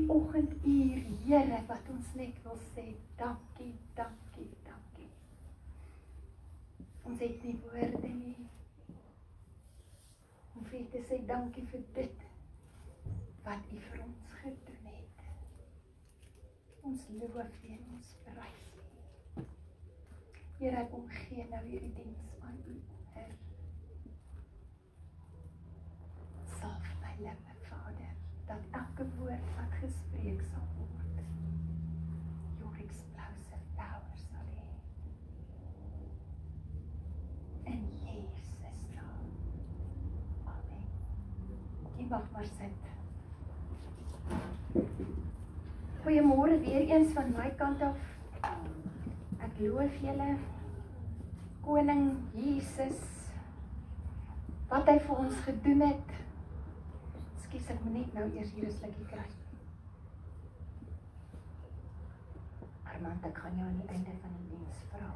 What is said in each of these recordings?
Oggenduur, Here, wat ons net wil sê, dankie, dankie, dankie. Ons het nie woorde nie, om vir te sê dankie vir dit, wat U vir ons gedoen het. Ons loof U en ons prys U. Here, kom gee nou hierdie diens aan U, Heer. Salf my lippe, Vader, dat elke woord wat gespreek sal word, your explosive power sal hê. In Jesus naam. Amen. Jy mag maar sit. Goeiemôre weer eens van my kant af. Ek loof julle, Koning Jesus, wat hy vir ons gedoen het. Ekskuus, ek moet net nou eers hier 'n slukkie kry. Armand, ek gaan jou aan die einde van die diens vra.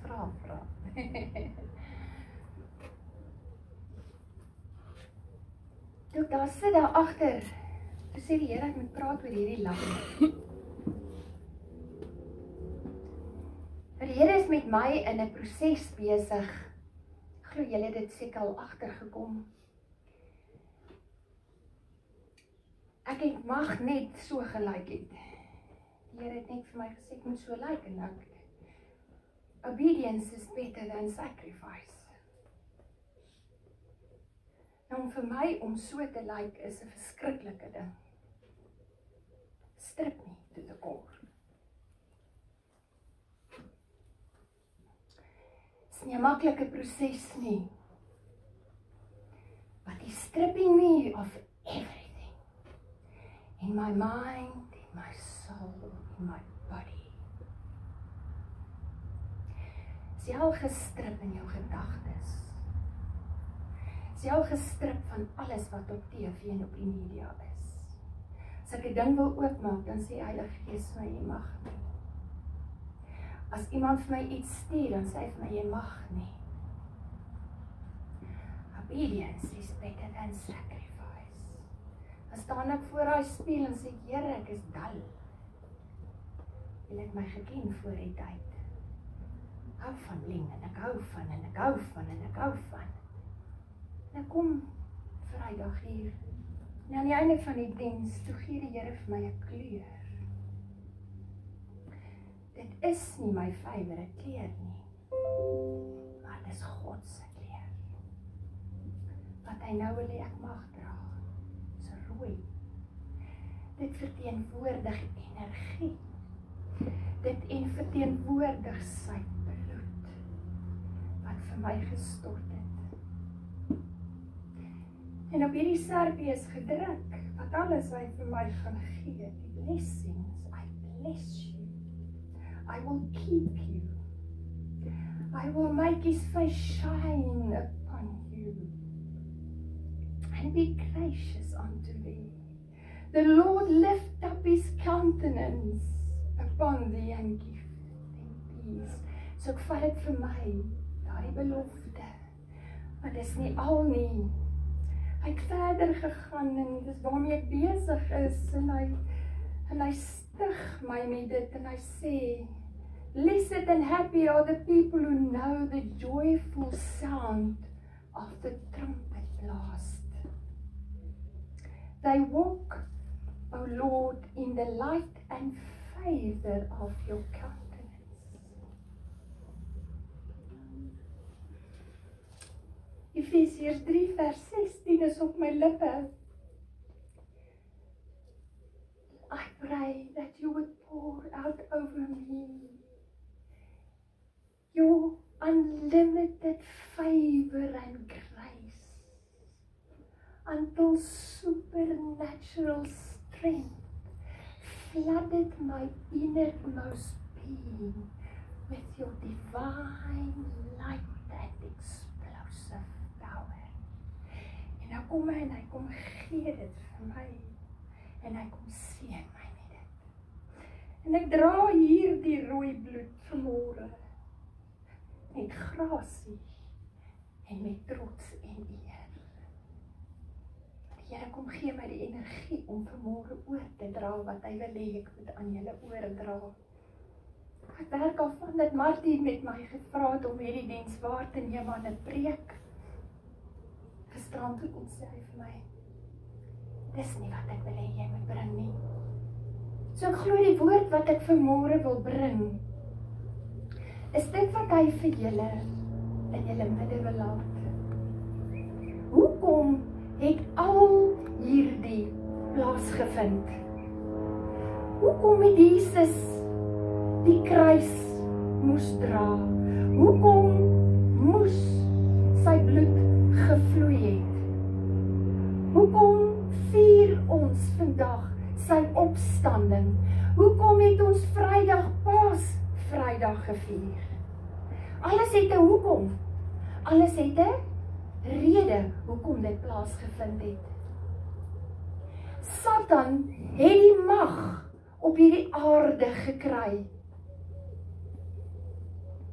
Vra. Toe ek daar sit daar agter, toe sê die Here ek moet praat oor hierdie lam. Die Here is met my in 'n proses besig. Glo julle het dit seker al agtergekom. Ek mag net so gelyk het. Die Here het net vir my gesê ek moet so lyk en ek obedience is better than sacrifice. Nou vir my om so te lyk is 'n verskriklike ding. Strip nie to the core. Dis nie 'n maklike proses nie. But He's stripping me of everything. In my mind, in my soul, in my body. Is jy al gestrip in jou gedagtes? Is jy al gestrip van alles wat op TV en op die media is? As ek 'n ding wil oopmaak, dan sê Heilige Gees vir my, jy mag nie. As iemand vir my iets stuur, dan sê hy vir my, jy mag nie. Obedience is better than sacrifice. Dan staan ek voor hy spieël en sê, Here, ek is dal. Jy het my geken voor die tyd. Hou van bling, en ek hou van, en ek hou van, en ek hou van. En ek kom Vrydag hier. En aan die einde van die diens, toe gee die Here vir my 'n kleur. Dit is nie my favourite kleur nie, maar dit is God se kleur. Wat hy nou wil hê ek mag dra, is rooi. Dit verteenwoordig energie. Dit verteenwoordig sy bloed, wat vir my gestort het. En op hierdie serpie is gedruk, wat alles hy vir my gaan gee, die blessings, I bless you. I will keep you. I will make His face shine upon you and be gracious unto thee. The Lord lift up His countenance upon thee and give thee peace. So ek vat dit vir my, daardie belofte, maar dis nie al nie. Hy het verder gegaan en dis waarmee ek besig is en hy stig my met dit en hy sê, blessed and happy are the people who know the joyful sound of the trumpet blast. They walk, O Lord, in the light and favor of your countenance. Efesiërs 3 vers 16 is op my lippe. I pray that you would pour out over me your unlimited favor and grace until supernatural strength flooded my innermost being with your divine light and explosive power. En nou kom hy en hy kom gee dit vir my en hy kom seën my met dit. En ek dra hier die rooi bloed vanmôre met grasie en met trots en eer. Here, kom gee my die energie om vanmôre oor te dra wat hy wil hê ek moet aan julle oordra. Ek werk al van dat Martie met my gevra het om hierdie diens waar te neem aan 'n preek. Gisterand toe kom sy vir my, dis nie wat ek wil hê jy moet bring nie. So ek glo die woord wat ek vanmôre wil bring, is dit wat hy vir julle in julle midde wil laat. Hoekom het al hierdie plaasgevind? Hoekom het Jesus die kruis moes dra? Hoekom moes sy bloed gevloei het? Hoekom vier ons vandag sy opstanding? Hoekom het ons Vrydag Paasvrydag gevier? Alles het 'n hoekom. Alles het 'n rede hoekom dit plaasgevind het. Satan het die mag op hierdie aarde gekry.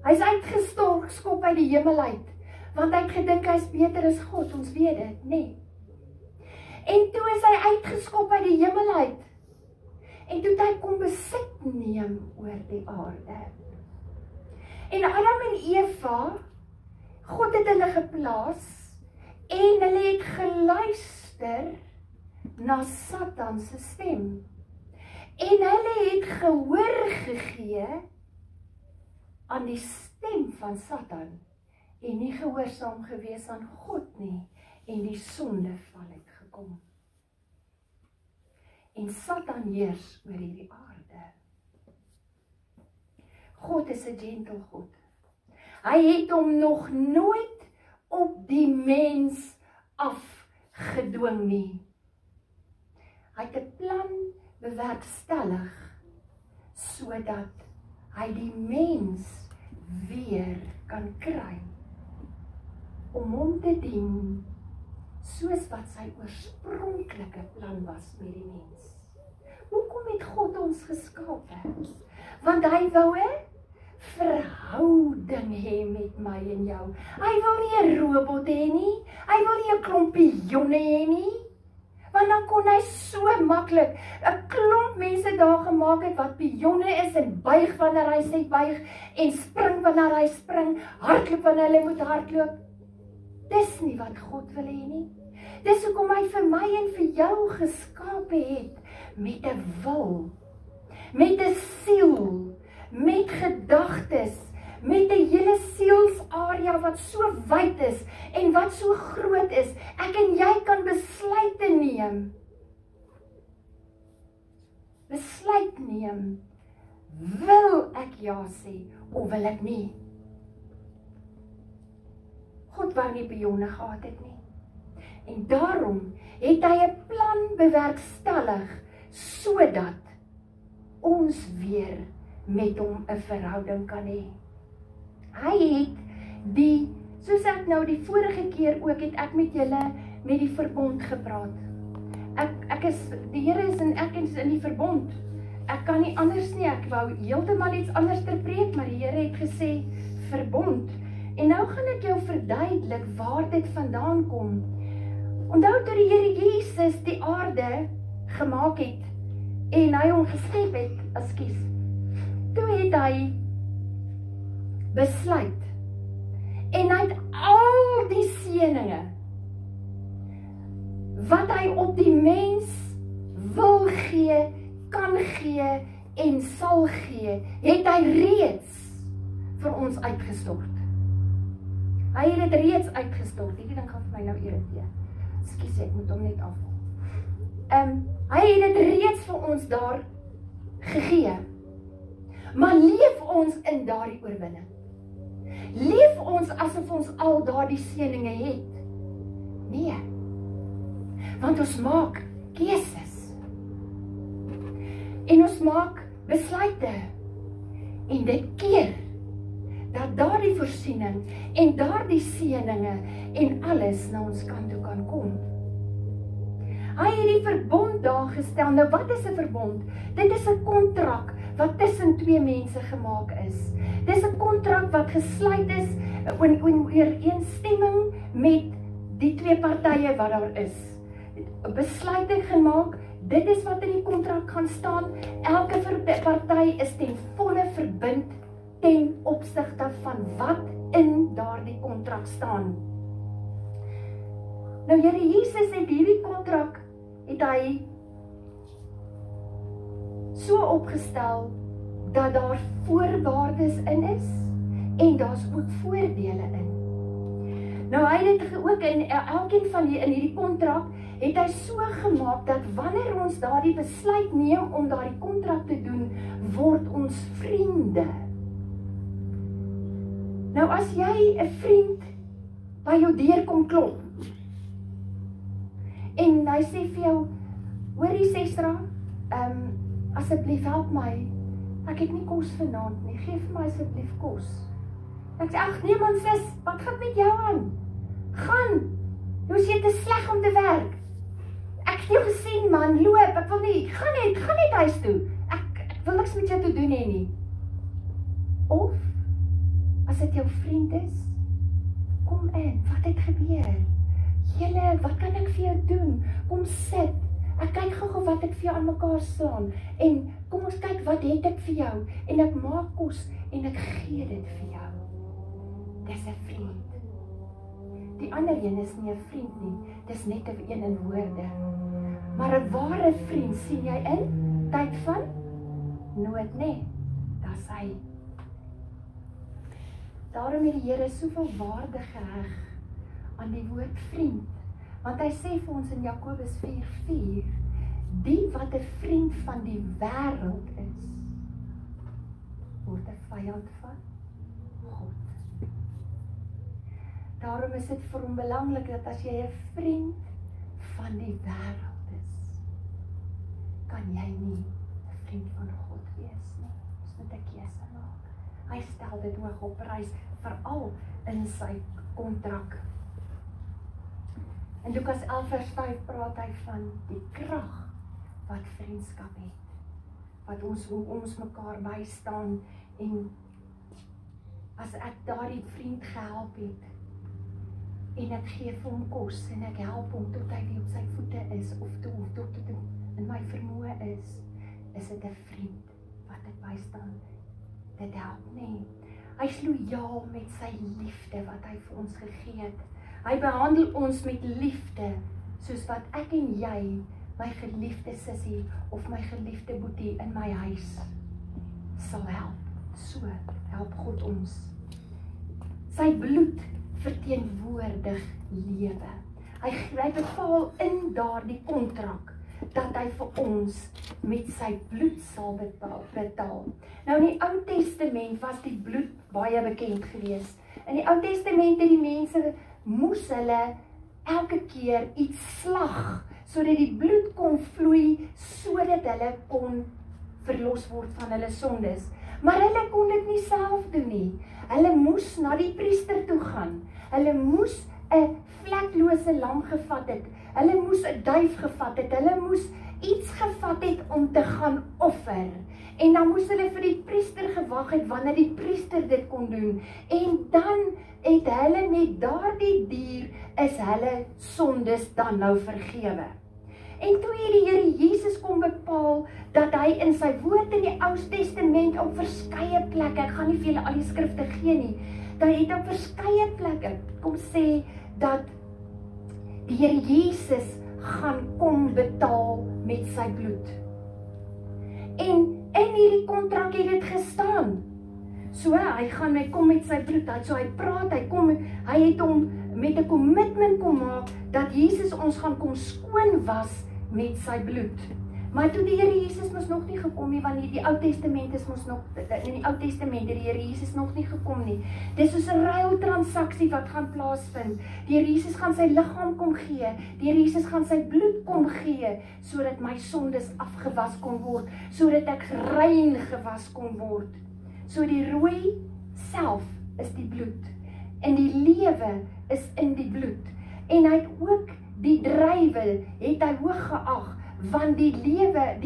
Hy's uitgeskop uit die hemel uit, want hy het gedink hy's beter as God, ons weet dit, nee. En toe is hy uitgeskop uit die hemel uit, en toe het hy kom besit neem oor die aarde. En Adam en Eva, God het hulle geplaas, en hulle het geluister na Satan se stem. En hulle het gehoor gegee aan die stem van Satan, en nie gehoorsaam gewees aan God nie, en die sondeval het gekom. En Satan heers oor hierdie aarde. God is 'n gentle God. Hy het hom nog nooit op die mens afgedwing nie. Hy het 'n plan bewerkstellig, sodat hy die mens weer kan kry, om hom te dien, soos wat sy oorspronklike plan was met die mens. Hoekom het God ons geskape? Want hy wou 'n verhouding hê met my en jou. Hy wil nie 'n robot hê nie, hy wil nie 'n klomp pionne hê nie, want dan kon hy so maklik 'n klomp mense daar gemaak het wat pionne is en buig wanneer hy sê buig en spring wanneer hy spring, hardloop wanneer hy moet hardloop. Dis nie wat God wil hê nie. Dis hoekom hy vir my en vir jou geskape het, met 'n wil, met 'n siel, met gedagtes, met 'n hele sielsarea wat so wyd is en wat so groot is. Ek en jy kan besluite neem. Besluit neem. Wil ek ja sê of wil ek nie? God wou nie pionne gehad het nie. En daarom het hy 'n plan bewerkstellig, sodat ons weer met hom 'n verhouding kan hê. Hy het soos ek nou die vorige keer ook, het ek met julle met die verbond gepraat. Die Here is en ek is in die verbond. Ek kan nie anders nie, ek wou heeltemal iets anders te preek, maar die Here het gesê, verbond. En nou gaan ek jou verduidelik waar dit vandaan kom. Onthou toe die Here Jesus die aarde gemaak het, en hy hom geskep het, toe het hy besluit, en hy het al die seëninge, wat hy op die mens wil gee, kan gee, en sal gee, het hy reeds vir ons uitgestort. Hy het dit reeds uitgestort, hierdie ding gaan vir my nou irriteer. Ekskuus, ek moet hom net afval. Hy het dit reeds vir ons daar gegee. Maar leef ons in daardie oorwinning? Leef ons asof ons al daardie seëninge het? Nee. Want ons maak keuses. En ons maak besluite. En dit keer dat daardie voorsiening en daardie seëninge en alles na ons kant toe kan kom. Hy het die verbond daar gestel. Nou wat is 'n verbond? Dit is 'n kontrak wat tussen twee mense gemaak is. Dis 'n kontrak wat gesluit is in ooreenstemming met die twee partye wat daar is. besluite gemaak, dit is wat in die kontrak gaan staan, elke party is ten volle verbind ten opsigte van wat in daardie kontrak staan. Nou Here Jesus het hierdie kontrak, het hy so opgestel, dat daar voorwaardes in is, en daar's ook voordele in. Nou hy het dit ook in elkeen van in hierdie kontrak, het hy so gemaak, dat wanneer ons daardie besluit neem, om daardie kontrak te doen, word ons vriende. Nou as jy 'n vriend by jou deur kom klop, en hy sê vir jou, hoorie Sestra, asseblief help my, ek het nie kos vanaand nie, geef vir my asseblief kos. Ek sê, ag nee man sis, wat gaan met jou aan? Gaan, jy is te sleg om te werk. Ek het jou gesien man, loop, ek wil nie, gaan net huis toe. Ek wil niks met jou te doen hê nie. Of, as dit jou vriend is, kom in, wat het gebeur? Julle, wat kan ek vir jou doen? Kom sit, ek kyk gou wat ek vir jou aan mekaar slaan, en kom ons kyk wat het ek vir jou, en ek maak kos, en ek gee dit vir jou. Dis 'n vriend. Die ander een is nie 'n vriend nie, dis net 'n een in woorde. Maar 'n ware vriend sien jy in tyd van nood, nê? Dis hy. Daarom het die Here soveel waarde geheg aan die woord vriend, want hy sê vir ons in Jakobus 4:4, die wat 'n vriend van die wêreld is, word 'n vyand van God. Daarom is dit vir hom belangrik dat as jy 'n vriend van die wêreld is, kan jy nie 'n vriend van God wees nie. Ons moet 'n keuse maak. Hy stel dit hoog op prys, veral in sy kontrak. In Lukas 11:5 praat hy van die krag wat vriendskap het, wat ons mekaar bystaan, en as ek daardie vriend gehelp het, en ek gee vir hom kos, en ek help hom tot hy weer op sy voete is, of tot dit in my vermoë is dit 'n vriend wat ek bystaan. Dit help nie. Hy is lojaal met sy liefde wat hy vir ons gegee het. Hy behandel ons met liefde, soos wat ek en jy, my geliefde sussie, of my geliefde boetie in my huis, sal help. So help God ons. Sy bloed verteenwoordig lewe. Hy bepaal in daardie kontrak, dat hy vir ons met sy bloed sal betaal. Nou in die Ou Testament was die bloed baie bekend geweest. In die Ou Testament het die mense moes hulle elke keer iets slag, sodat die bloed kon vloei, sodat hulle kon verlos word van hulle sondes. Maar hulle kon dit nie self doen nie. Hulle moes na die priester toe gaan. Hulle moes 'n vleklose lam gevat het. Hulle moes 'n duif gevat het. Hulle moes iets gevat het om te gaan offer. En dan moes hulle vir die priester gewag het, wanneer die priester dit kon doen. En dan het hulle met daardie dier, is hulle sondes dan nou vergewe. En toe het die Here Jesus kom bepaal, dat hy in sy woord in die Ou Testament op verskeie plekke, ek gaan nie vir julle al die skrifte gee nie, dat hy het op verskeie plekke kom sê, dat die Here Jesus gaan kom betaal met sy bloed. En in hierdie kontrak het dit gestaan. So hy gaan kom met sy bloed, so hy praat, hy het hom met 'n kommitment kom maak, dat Jesus ons gaan kom skoon was met sy bloed. Maar toe die Here Jesus mos nog nie gekom nie, want in die Ou Testament het die Here Jesus nog nie gekom nie. Dis soos 'n ruiltransaksie wat gaan plaasvind. Die Here Jesus gaan sy liggaam kom gee, die Here Jesus gaan sy bloed kom gee, sodat my sondes afgewas kon word, sodat ek rein gewas kon word. So die rooi self is die bloed, en die lewe is in die bloed. En hy het ook die druiwe, het hy hoog geag, want die lewe,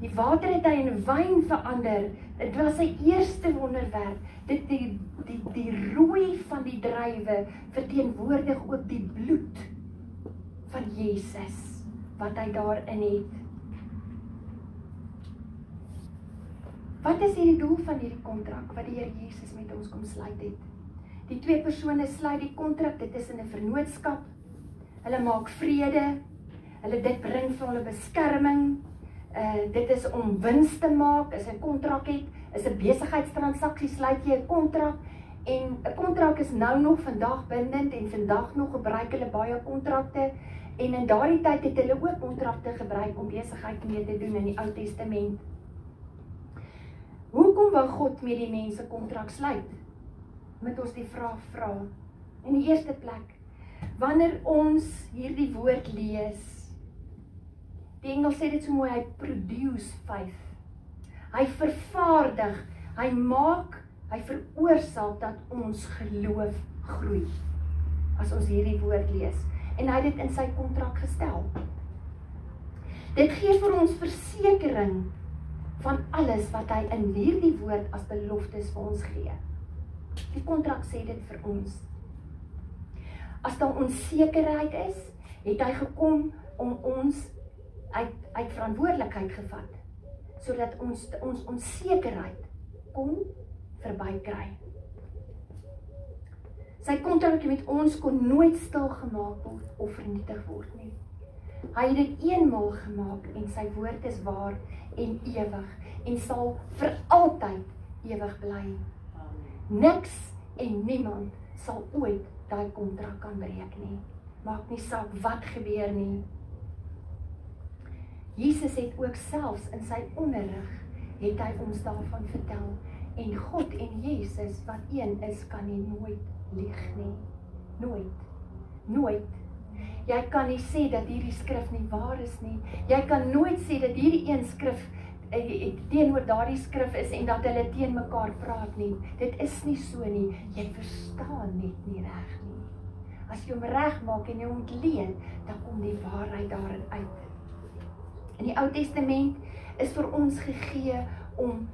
die water het hy in wyn verander. Dit was sy eerste wonderwerk. Die rooi van die druiwe verteenwoordig ook die bloed van Jesus, wat hy daarin het. Wat is hierdie doel van hierdie kontrak, wat die Here Jesus met ons kom sluit het? Die twee persone sluit die kontrak, dit is in 'n vennootskap, hulle maak vrede, dit bring vir hulle beskerming, dit is om wins te maak, as 'n kontrak het, is 'n besigheidstransaksie, sluit jy 'n kontrak, en 'n kontrak is nou nog vandag bindend, en vandag nog gebruik hulle baie kontrakte, en in daardie tyd het hulle ook kontrakte gebruik om besigheid mee te doen in die Ou Testament. Hoekom wou God met die mense kontrak sluit? Moet ons die vraag vra. In die eerste plek, wanneer ons hierdie woord lees, die Engels sê dit so mooi, hy produce faith. Hy vervaardig, hy veroorsaak dat ons geloof groei, as ons hierdie woord lees. En hy het dit in sy kontrak gestel. Dit gee vir ons versekering van alles wat hy in hierdie woord as beloftes vir ons gee. Die kontrak sê dit vir ons. As daar onsekerheid is, het hy gekom om ons uit verantwoordelikheid gevat, sodat ons onsekerheid kon verbykry. Sy kontrak met ons kon nooit stilgemaak word of vernietig word nie. Hy het dit eenmaal gemaak en sy woord is waar en ewig en sal vir altyd ewig bly. Niks en niemand sal ooit daai kontrak kan breek nie. Maak nie saak wat gebeur nie. Jesus het ook selfs in sy onderrig, het hy ons daarvan vertel. En God en Jesus wat een is, kan nie nooit lieg nie. Nooit. Jy kan nie sê dat hierdie skrif nie waar is nie. Jy kan nooit sê dat hierdie een skrif teenoor daardie skrif is en dat hulle teen mekaar praat nie. Dit is nie so nie. Jy verstaan net nie reg nie. As jy hom reg maak en jy hom ontleed, dan kom die waarheid daarin uit. In die Ou Testament is vir ons gegee om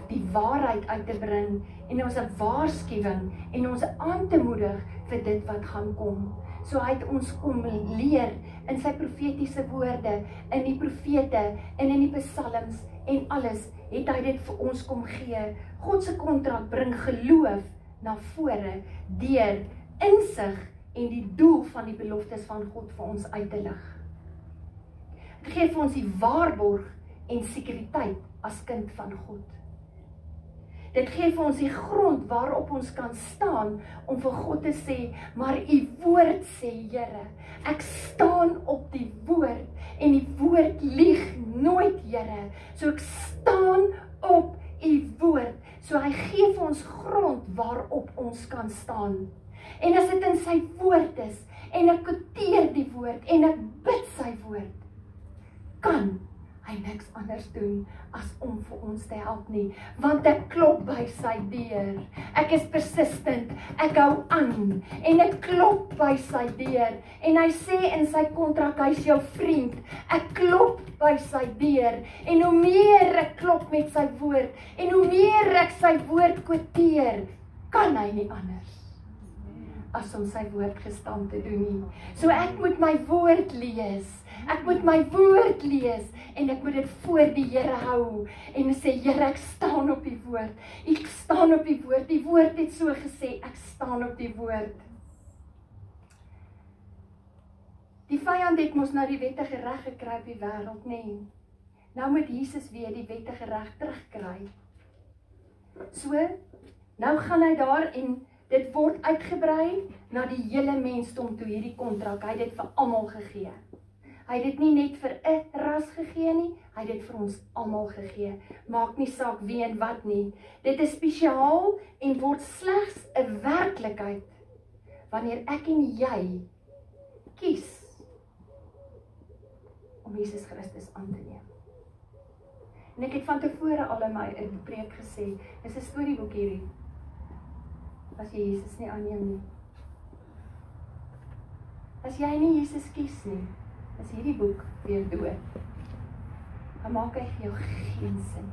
die waarheid uit te bring en ons 'n waarskuwing en ons aan te moedig vir dit wat gaan kom. So hy het ons kom leer in sy profetiese woorde, in die profete en in die psalms en alles het hy dit vir ons kom gee. God se kontrak bring geloof na vore deur insig en die doel van die beloftes van God vir ons uit te lig. Dit gee vir ons die waarborg en sekuriteit as kind van God. Dit gee vir ons die grond waarop ons kan staan om vir God te sê, maar u woord sê, Here, ek staan op die woord en die woord lieg nooit, Here. So ek staan op u woord. So hy gee vir ons grond waarop ons kan staan. En as dit in sy woord is en ek quoteer die woord en ek bid sy woord, kan hy niks anders doen as om vir ons te help nie, want ek klop by sy deur. Ek is persistent, ek hou aan en ek klop by sy deur en hy sê in sy kontrak, hy is jou vriend. Ek klop by sy deur en hoe meer ek klop met sy woord en hoe meer ek sy woord quoteer, kan hy nie anders as om sy woord gestand te doen nie. So ek moet my woord lees. Ek moet my woord lees en ek moet dit voor die Here hou en sê, Here, ek staan op die woord. Ek staan op die woord. Die woord het so gesê, ek staan op die woord. Die vyand het mos nou die wettige reg gekry op die wêreld, nê? Nou moet Jesus weer die wettige reg terugkry. So, nou gaan hy daar en dit word uitgebrei na die hele mensdom toe, hierdie kontrak. Hy het dit vir almal gegee. Hy het dit nie net vir 'n ras gegee nie, hy het dit vir ons almal gegee. Maak nie saak wie en wat nie. Dit is spesiaal en word slegs 'n werklikheid wanneer ek en jy kies om Jesus Christus aan te neem. En ek het van tevore al in my preek gesê, dis 'n storieboek hierdie. As jy Jesus nie aanneem nie. As jy nie Jesus kies nie, is hierdie boek weer dood. Dan maak hy vir jou geen sin.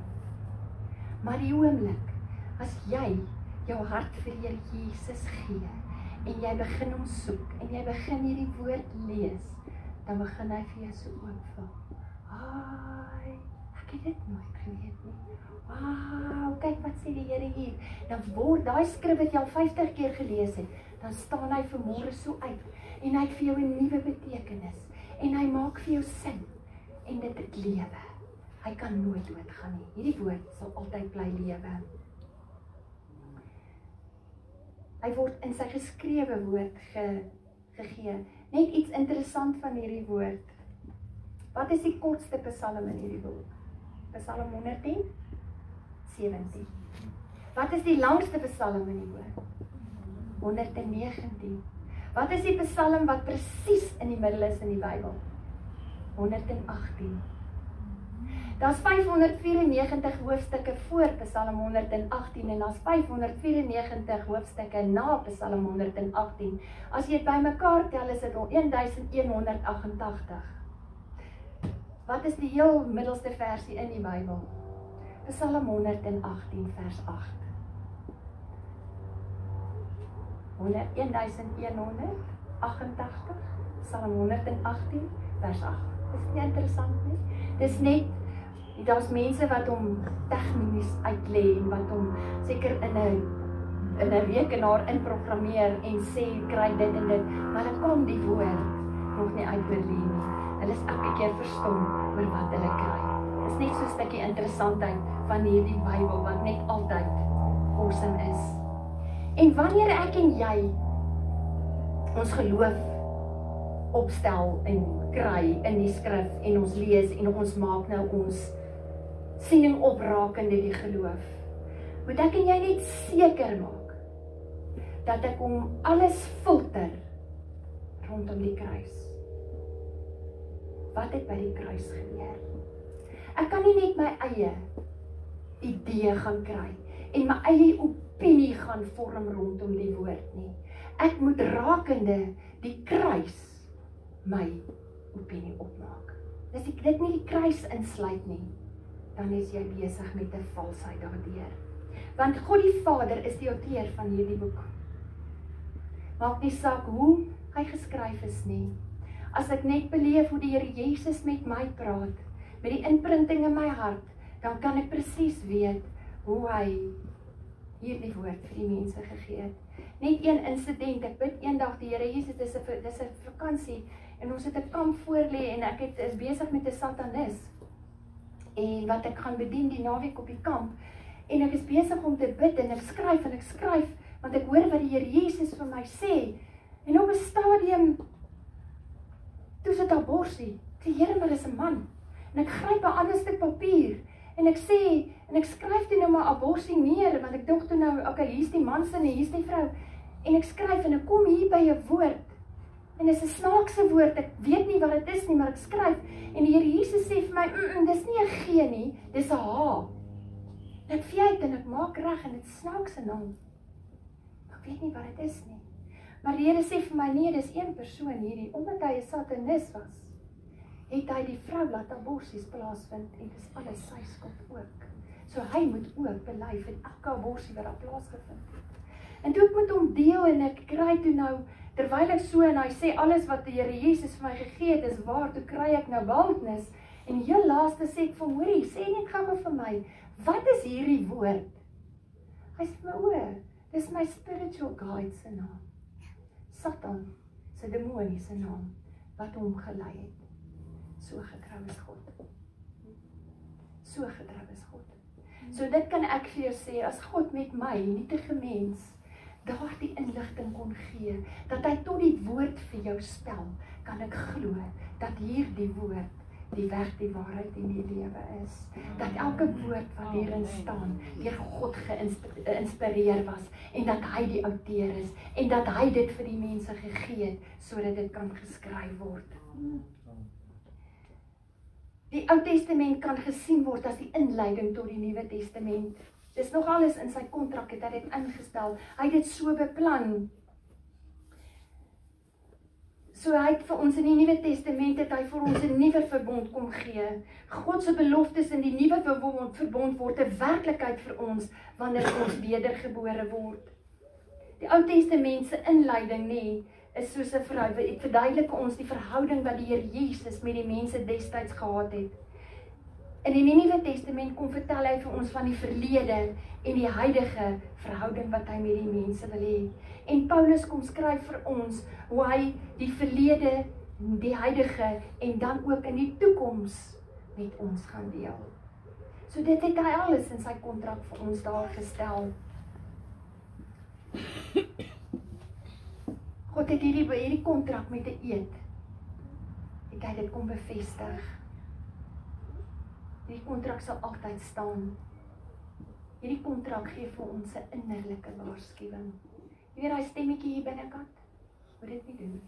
Maar die oomblik, as jy jou hart vir Here Jesus gee, en jy begin hom soek, en jy begin hierdie woord lees, dan begin hy vir jou so oopval. Ai, ek het dit nooit geweet nie. Wow, kyk wat sê die Here hier. Dan word daai skrif wat jy al 50 keer gelees het, dan staan hy vanmôre so uit en hy het vir jou 'n nuwe betekenis en hy maak vir jou sin en dit het lewe. Hy kan nooit doodgaan nie. Hierdie woord sal altyd bly lewe. Hy word in sy geskrewe woord gegee. Net iets interessant van hierdie woord. Wat is die kortste psalm in hierdie boek? Psalm 117. Wat is die langste psalm in die woord? 119. Wat is die psalm wat presies in die middel is in die Bybel? 118. Daar's 594 hoofstukke voor Psalm 118 en daar's 594 hoofstukke na Psalm 118. As jy dit bymekaar tel, is dit 1188. Wat is die heel middelste versie in die Bybel? Psalm 118 vers 8. 1188, Psalm 118 vers 8. Dis nie interessant nie. Dis net, daar's mense wat hom tegnies uitlê en wat hom seker in 'n rekenaar inprogrammeer en sê kry dit en dit, maar hulle kom die woord nog nie uitbeleef nie. Hulle is elke keer verstom oor wat hulle kry. Dis net so 'n stukkie interessantheid van hierdie Bybel wat net altyd awesome is. En wanneer ek en jy ons geloof opstel en kry in die skrif en ons lees en ons maak nou ons siening oprakende die geloof, moet ek en jy net seker maak dat ek om alles filter rondom die kruis. Wat het by die kruis gebeur? Ek kan nie net my eie idee gaan kry en my eie opinie gaan vorm rondom die woord nie. Ek moet rakende die kruis my opinie opmaak. As ek dit nie die kruis insluit nie, dan is jy besig met 'n valsheid daardeur. Want God die Vader is die outeur van hierdie boek. Maak nie saak hoe hy geskryf is nie. As ek net beleef hoe die Here Jesus met my praat, met die inprinting in my hart, dan kan ek presies weet hoe hy hierdie woord vir die mense gegee het. Net een insident, ek bid eendag die Here Jesus, dis 'n vakansie en ons het 'n kamp voor lê en ek is besig met 'n satanis en wat ek gaan bedien die naweek op die kamp en ek is besig om te bid en ek skryf want ek hoor wat die Here Jesus vir my sê en op 'n stadium toe sit daar borsie, die Here maar is 'n man en ek gryp 'n ander stuk papier en ek sê en ek skryf toe nou maar aborsie neer want ek dink toe nou okay, hier's die man se en hier's die vrou en ek skryf en ek kom hier by 'n woord en dit is 'n snaakse woord, ek weet nie wat dit is nie, maar ek skryf en die Here Jesus sê vir my, dis nie 'n G nie, dis 'n H. En ek vee en ek maak reg en dit snaakse naam. Ek weet nie wat dit is nie. Maar die Here sê vir my, nee, dis een persoon hierdie, omdat hy 'n satanis was, het hy die vrou laat aborsies plaasvind en dis alles sy skuld ook. So hy moet ook bely vir elke aborsie wat daar plaasgevind het. En toe ek met hom deel en ek kry toe nou, terwyl ek so en hy sê alles wat die Here Jesus vir my gegee het is waar, toe kry ek nou baldnis en heel laaste sê ek vir hom, hoorie, sê net gou vir my, wat is hierdie woord? Hy sê vir my, dis my spiritual guide se naam. Satan se demoniese naam wat hom gelei het. So getrou is God. So getrou is God. So dit kan ek vir jou sê, as God met my, nietige mens, daardie inligting kon gee, dat hy tot die woord vir jou spel, kan ek glo, dat hierdie woord, die weg, die waarheid en die lewe is. Dat elke woord wat hierin staan, deur God geïnspireer was, en dat hy die outeur is, en dat hy dit vir die mense gegee het, sodat dit kan geskryf word. Die Ou Testament kan gesien word as die inleiding tot die Nuwe Testament. Dis nog alles in sy kontrak het hy dit ingestel. Hy het dit so beplan. So hy het vir ons in die Nuwe Testament het hy vir ons 'n nuwe verbond kom gee. God se beloftes in die nuwe verbond word 'n werklikheid vir ons wanneer ons wedergebore word. Die Ou Testament se inleiding is soos 'n vrou. Dit verduidelik ons die verhouding wat die Here Jesus met die mense destyds gehad het. In die Nuwe Testament kom vertel hy vir ons van die verlede en die huidige verhouding wat hy met die mense wil hê. En Paulus kom skryf vir ons hoe hy die verlede, die huidige en dan ook in die toekoms met ons gaan deel. So dit het hy alles in sy kontrak vir ons daar gestel. God het hierdie kontrak met 'n eed, het hy dit kom bevestig. Hierdie kontrak sal altyd staan. Hierdie kontrak gee vir ons 'n innerlike waarskuwing. Jy weet daai stemmetjie hier binnekant? Moet dit nie doen.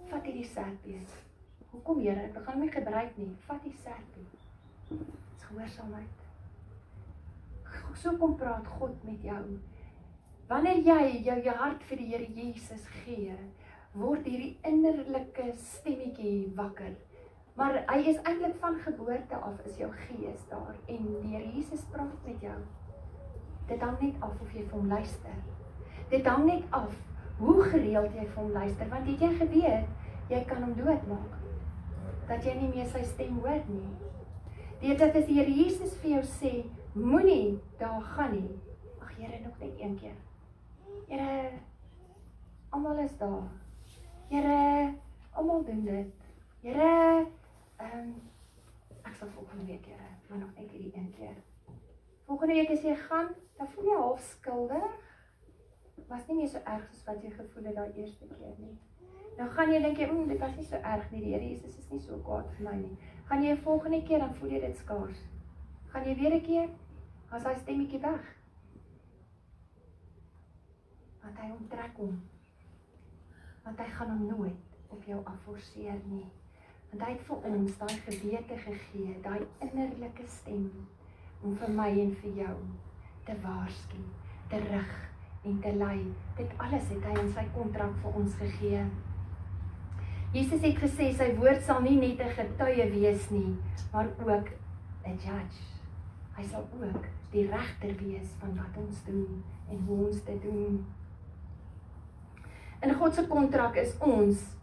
Vat hierdie serpies. Hoekom Here? Ek gaan hom nie gebruik nie. Vat die serpie. Dis gehoorsaamheid. So kom praat God met jou. Wanneer jy jou hart vir die Here Jesus gee, word hierdie innerlike stemmetjie wakker. Maar hy is eintlik van geboorte af, is jou gees daar, en die Here Jesus praat met jou. Dit hang net af of jy vir hom luister. Dit hang net af hoe gereeld jy vir hom luister, want het jy geweet, jy kan hom doodmaak, dat jy nie meer sy stem hoor nie. Dit as die Here Jesus vir jou sê, moenie daar gaan nie. Ag Here, nog net een keer. Here, almal is daar. Here, almal doen dit. Here, ek sal volgende week, Here, maar nog net hierdie een keer. Volgende week as jy gaan, dan voel jy half skuldig. Was nie meer so erg soos wat jy gevoel het daai eerste keer nie. Nou gaan jy dink jy, dit was nie so erg nie, die Here Jesus is nie so kwaad vir my nie. Gaan jy 'n volgende keer, dan voel jy dit skaars. Gaan jy weer 'n keer, as hy stemmetjie weg. Want hy onttrek hom. Want hy gaan hom nooit op jou afforceer nie. Want hy het vir ons daai gewete gegee, daai innerlike stem, om vir my en vir jou te waarsku, te rig en te lei. Dit alles het hy in sy kontrak vir ons gegee. Jesus het gesê, sy woord sal nie net 'n getuie wees nie, maar ook 'n judge. Hy sal ook die regter wees van wat ons doen en hoe ons dit doen. In God se kontrak is ons,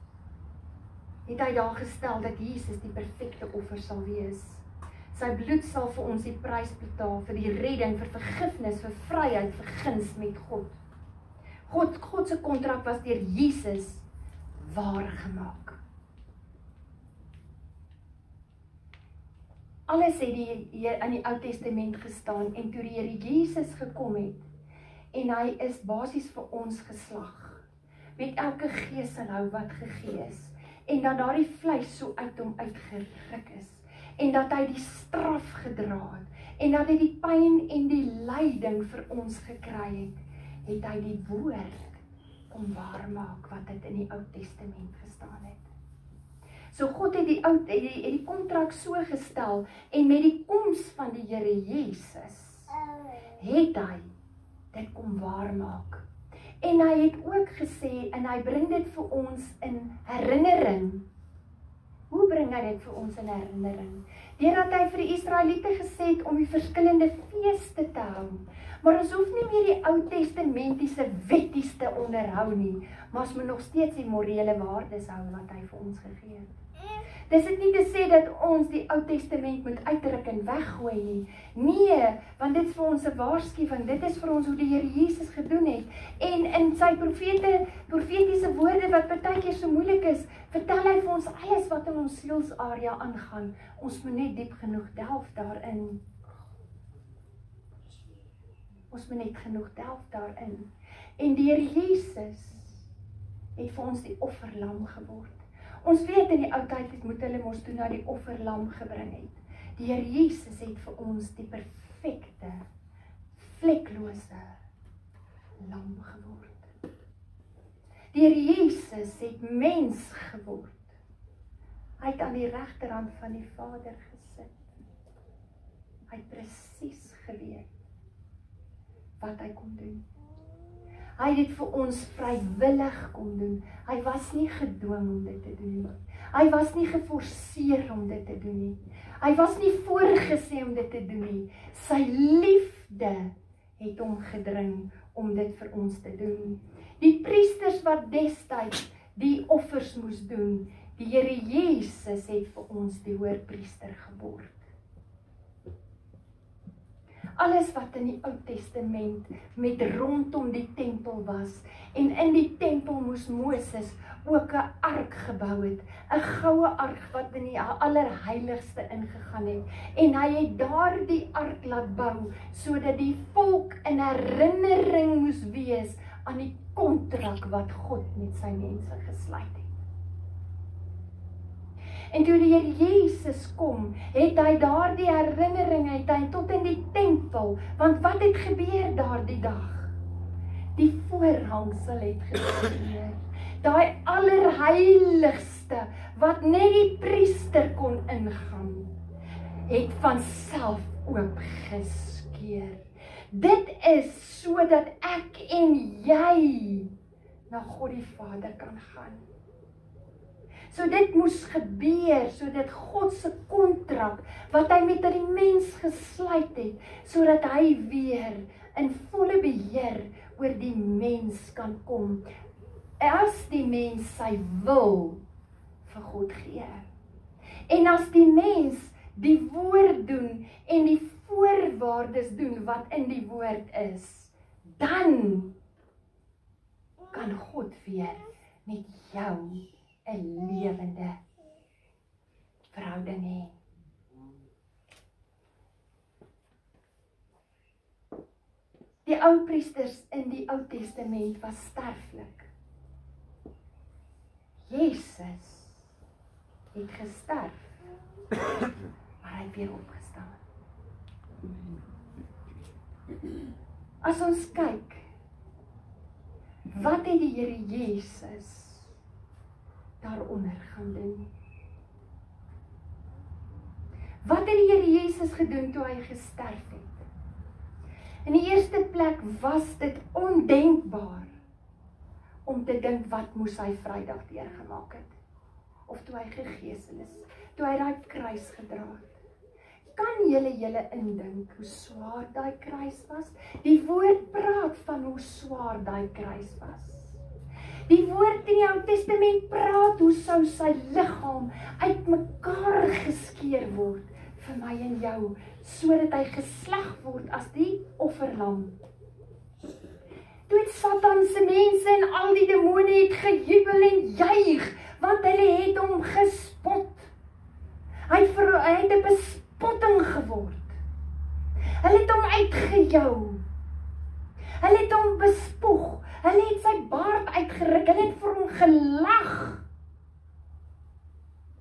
het hy daar gestel dat Jesus die perfekte offer sal wees. Sy bloed sal vir ons die prys betaal vir die redding, vir vergifnis, vir vryheid, vir guns met God. God se kontrak was deur Jesus waar gemaak. Alles het in die Ou Testament gestaan en toe die Here Jesus gekom het en hy is basies vir ons geslag met elke geesinhou wat gegee is en dat daardie vleis so uit hom uitgeruk is en dat hy die straf gedra het en dat hy die pyn en die lyding vir ons gekry het hy die woord om waar maak wat dit in die Ou Testament gestaan het. So God het die kontrak so gestel en met die koms van die Here Jesus het hy dit kom waar maak. En hy het ook gesê en hy bring dit vir ons in herinnering. Hoe bring hy dit vir ons in herinnering? Deurdat hy vir die Israeliete gesê het om die verskillende feeste te hou. Maar ons hoef nie meer die Ou Testamentiese wetties te onderhou nie, maar ons moet nog steeds die morele waardes hou wat hy vir ons gegee het. Dis dit nie te sê dat ons die Ou Testament moet uitdruk en weggooi nie. Nee, want dit is vir ons 'n waarskuwing. Dit is vir ons hoe die Here Jesus gedoen het. En in sy profetiese woorde wat partykeer so moeilik is, vertel hy vir ons alles wat in ons sielsarea aangaan. Ons moet net diep genoeg delf daarin. Ons moet net genoeg delf daarin. En die Here Jesus het vir ons die offerlam geword. Ons weet in die ou tyd moet hulle mos toe na die offerlam gebring het. Die Here Jesus het vir ons die perfekte, vleklose lam geword. Die Here Jesus het mens geword. Hy het aan die regterhand van die Vader gesit. Hy het presies geweet wat hy kon doen. Hy het dit vir ons vrywillig kon doen. Hy was nie gedwing om dit te doen nie. Hy was nie geforseer om dit te doen nie. Hy was nie voorgesê om dit te doen nie. Sy liefde het hom gedring om dit vir ons te doen. Die priesters wat destyds die offers moes doen, die Here Jesus het vir ons die hoërpriester geword. Alles wat in die Ou Testament met rondom die tempel was, en in die tempel moes Moses ook 'n ark gebou het, 'n goue ark wat in die allerheiligste ingegaan het, en hy het daardie ark laat bou, sodat die volk in herinnering moes wees aan die kontrak wat God met sy mense gesluit het. En toe die Here Jesus kom, het hy daardie herinnering, het hy tot in die tempel, want wat het gebeur daardie dag? Die voorhangsel het geskeur. Daai allerheiligste, wat net die priester kon ingaan, het van self oopgeskeur. Dit is sodat ek en jy na God die Vader kan gaan. So dit moes gebeur, sodat God se kontrak, wat hy met die mens gesluit het, sodat hy weer in volle beheer oor die mens kan kom, as die mens sy wil vir God gee. En as die mens die woord doen, en die voorwaardes doen wat in die woord is, dan kan God weer met jou 'n lewende verhouding hê. Die ou priesters in die Ou Testament was sterflik. Jesus het gesterf, maar hy het weer opgestaan. As ons kyk, wat het die Here Jesus daaronder gaan doen? Wat het die Here Jesus gedoen toe hy gesterf het? In die eerste plek was dit ondenkbaar om te dink wat moes hy Vrydag deurgemaak het, of toe hy gegesel is, toe hy daai kruis gedra het. Kan julle indink hoe swaar daai kruis was? Die woord praat van hoe swaar daai kruis was. Die woord in die Ou Testament praat hoe sou sy liggaam uitmekaar geskeur word vir my en jou, sodat hy geslag word as die offerlam. Toe het Satan se mense en al die demone het gejubel en juig, want hulle het hom gespot. Hy het 'n bespotting geword. Hulle het hom uitgejou. Hulle het hom bespoeg. Hulle het sy baard uitgeruk. Hulle het vir hom gelag.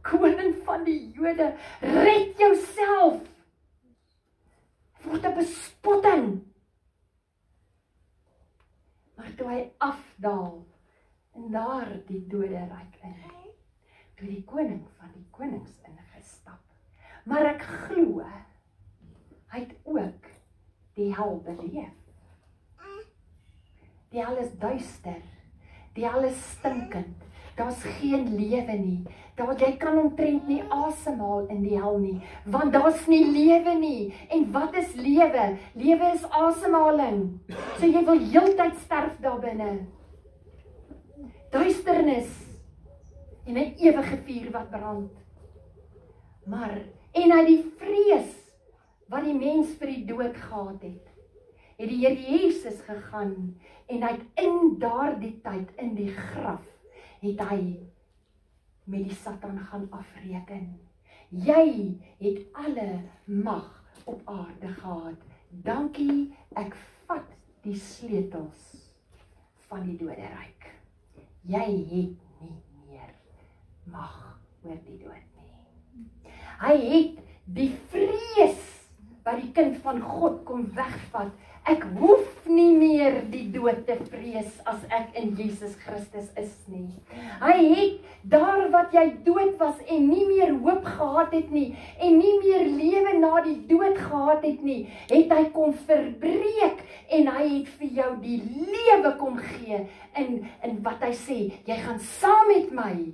Koning van die Jode, red jouself. Word 'n bespotting. Maar toe hy afdaal in daardie doderyk in, toe die koning van die konings ingestap. Maar ek glo, hy het ook die hel beleef. Die hel is duister, die hel is stinkend, daar's geen lewe nie, jy kan omtrent nie asemhaal in die hel nie, want daar's nie lewe nie. En wat is lewe? Lewe is asemhaling. So jy wil heeltyd sterf daar binne. Duisternis en 'n ewige vuur wat brand. Maar, en uit die vrees wat die mens vir die dood gehad het die Here Jesus gegaan, en hy het in daardie tyd, in die graf, het hy met die Satan gaan afreken. Jy het alle mag op aarde gehad. Dankie, ek vat die sleutels van die doderyk. Jy het nie meer mag oor die dood nie. Hy het die vrees wat die kind van God kom wegvat. Ek hoef nie meer die dood te vrees as ek in Jesus Christus is nie. Hy het daar wat jy dood was en nie meer hoop gehad het nie, en nie meer lewe na die dood gehad het nie, het hy kom verbreek, en hy het vir jou die lewe kom gee, in wat hy sê, jy gaan saam met my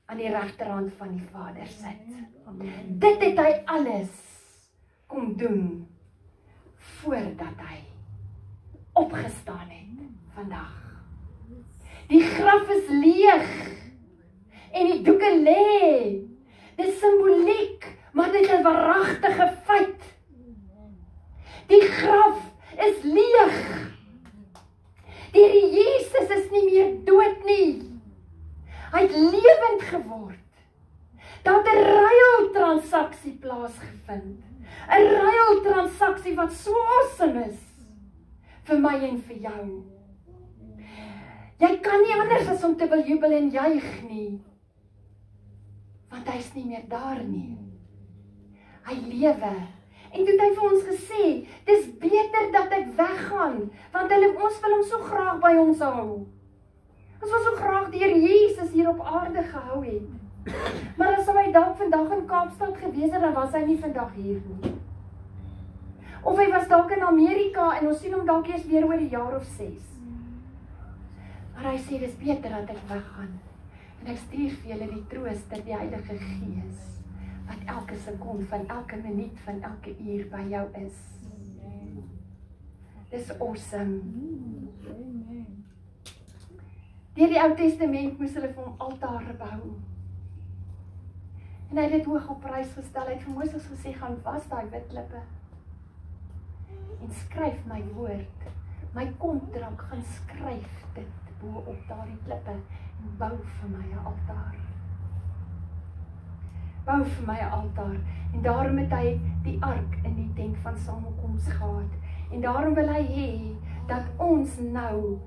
aan die regterhand van die Vader sit. Dit het hy alles kom doen, voordat hy opgestaan het vandag. Die graf is leeg en die doeke lê. Dit is simboliek, maar dit is 'n waaragtige feit. Die graf is leeg. Die Here Jesus is nie meer dood nie. Hy het lewend geword. Daar het 'n ruiltransaksie plaasgevind. 'n Ruiltransaksie wat so awesome is vir my en vir jou. Jy kan nie anders as om te wil jubel en juig nie. Want hy is nie meer daar nie. Hy lewe. En toe het hy vir ons gesê, dis beter dat ek weggaan, want ons wil hom so graag by ons hou. Ons wil so graag die Here Jesus hier op aarde gehou het. Maar as hy dalk vandag in Kaapstad gewees het, dan was hy nie vandag hier nie. Of hy was dalk in Amerika en ons sien hom dalk eers weer oor 'n jaar of 6. Maar hy sê, dis beter dat ek weggaan. En ek stuur vir julle die trooster, die Heilige Gees, wat elke sekond van elke minuut van elke uur by jou is. Dis awesome. Deur die Ou Testament moes hulle vir hom altare bou. En hy het dit hoog op prys gestel. Hy het vir Moses gesê, gaan was daai wit klippe. En skryf my woord. My kontrak, gaan skryf dit bo op daardie klippe. En bou vir my 'n altaar. Bou vir my 'n altaar. En daarom het hy die ark in die tent van samekoms gehad. En daarom wil hy hê dat ons nou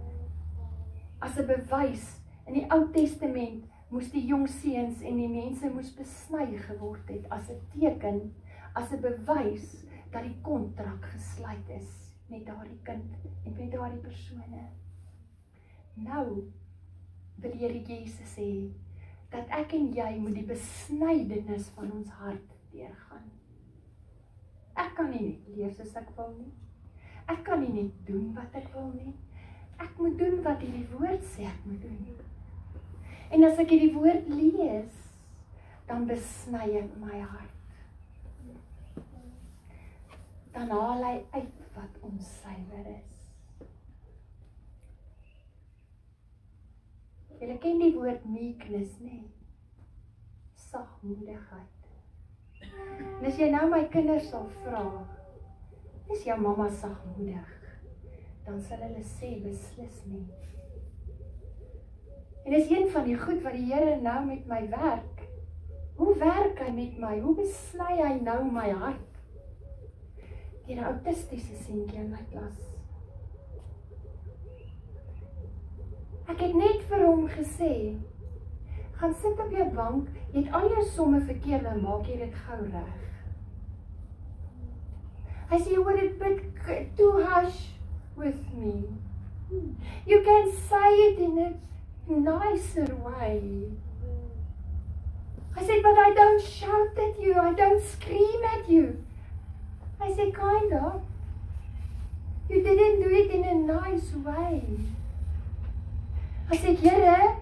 as 'n bewys in die Ou Testament moes die jong seuns en die mense moes besny geword het as 'n teken, as 'n bewys dat die kontrak gesluit is met daardie kind en met daardie persone. Nou wil die Here Jesus sê dat ek en jy moet die besnydenis van ons hart deurgaan. Ek kan nie net leef soos ek wil nie. Ek kan nie net doen wat ek wil nie. Ek moet doen wat hierdie woord sê ek moet doen. En as ek hierdie woord lees, dan besny ek my hart. Dan haal hy uit wat onsuiwer is. Julle ken die woord meekness, nee? Sagmoedigheid. En as jy nou my kinders sal vra, is jou mamma sagmoedig? Dan sal hulle sê, beslis nie. En dis een van die goed wat die Here nou met my werk. Hoe werk hy met my? Hoe besny hy nou my hart? Die autistiese seentjie in my klas. Ek het net vir hom gesê, gaan sit op jou bank, jy het al jou somme verkeerd, dan maak jy dit gou reg. Hy sê, you would bit too harsh with me. You can say it in a nicer way. I said, but I don't shout at you, I don't scream at you. I said, kind of. You didn't do it in a nice way. I said, Here,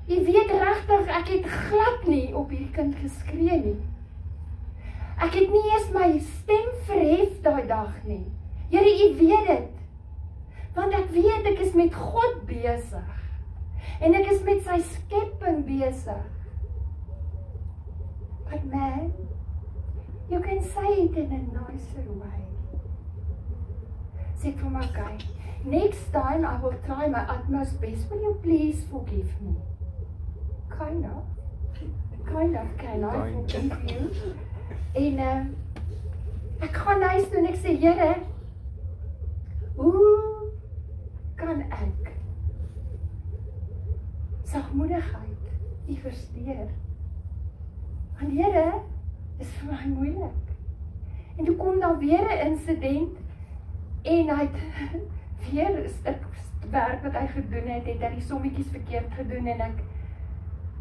jy weet regtig, ek het glad nie op hierdie kind geskree nie. Ek het nie eens my stem verhef daai dag nie. Here, u weet dit. Want ek weet ek is met God besig. En ek is met sy skepping besig. But man, you can say it in a nicer way. Sê vir my, okay, next time I will try my utmost best. Will you please forgive me? Kind of, can I forgive you? En ek gaan huis toe en ek sê, Here, hoe kan ek sagmoedigheid u versteur? Want Here, is vir my moeilik. En toe kom daar weer 'n insident en hy het weer 'n werk wat hy gedoen het, het hy die sommetjies verkeerd gedoen en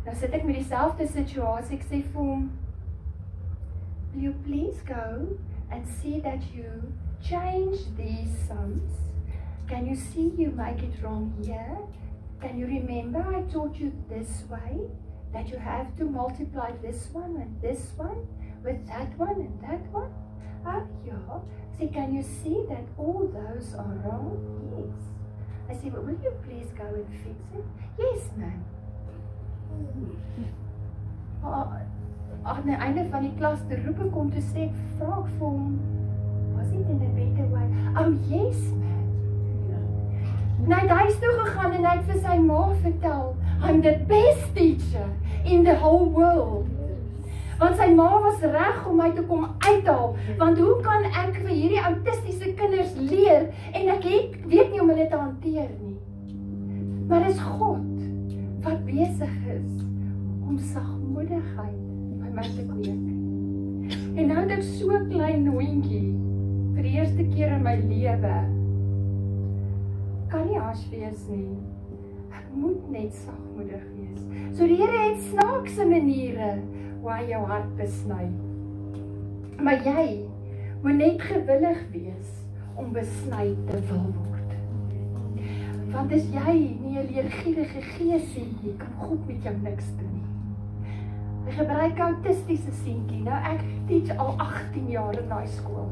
nou sit ek met dieselfde situasie, ek sê vir hom, will you please go and see that you change these sums? Can you see you make it wrong here? Can you remember I taught you this way? That you have to multiply this one and this one with that one and that one? Oh, yeah. So can you see that all those are wrong? Yes. I said, will you please go and fix it? Yes, ma'am. Aan die einde van die klas te roep ek om te sê, vra ek vir hom, was it in a better way? Oh, yes, ma'am. En hy het huis toe gegaan en hy het vir sy ma vertel, I'm the best teacher in the whole world. Want sy ma was reg om my te kom uithaal, want hoe kan ek vir hierdie autistiese kinders leer, en ek weet nie om hulle te hanteer nie. Maar dis God, wat besig is, om sagmoedigheid by my te kweek. En nou het ek so klein hondjie, vir die eerste keer in my lewe, kan nie hash wees nie, ek moet net sagmoedig wees. So die Here het snaakse maniere, waar hy jou hart besny. Maar jy moet net gewillig wees om besny te wil word. Want as jy nie 'n leergierige gees het nie, kan God met jou niks doen nie. Hy gebruik autistiese seentjie. Nou ek teach al 18 jaar in daai skool.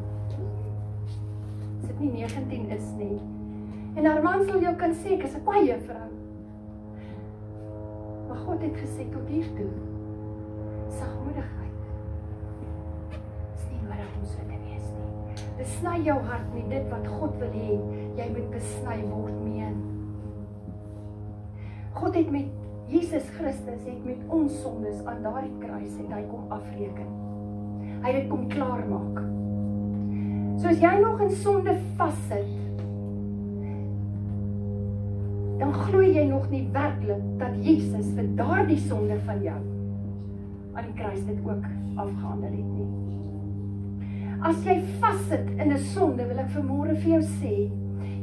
As dit nie 19 is nie. En haar man sal jou kan sê, ek is 'n kwaai vrou. Maar God het gesê tot hier toe. Sagmoedigheid is nie nodig om so te wees nie. Besny jou hart nie, dit wat God wil hê, jy moet besny word meen. God het met Jesus Christus, het met ons sondes aan daardie kruis en hy kom afreken. Hy het dit kom klaarmaak. So as jy nog in sonde vassit, dan glo jy nog nie werklik dat Jesus vir daardie sonde van jou aan die kruis dit ook afgehandel het nie. As jy vassit in 'n sonde, wil ek vanmôre vir jou sê,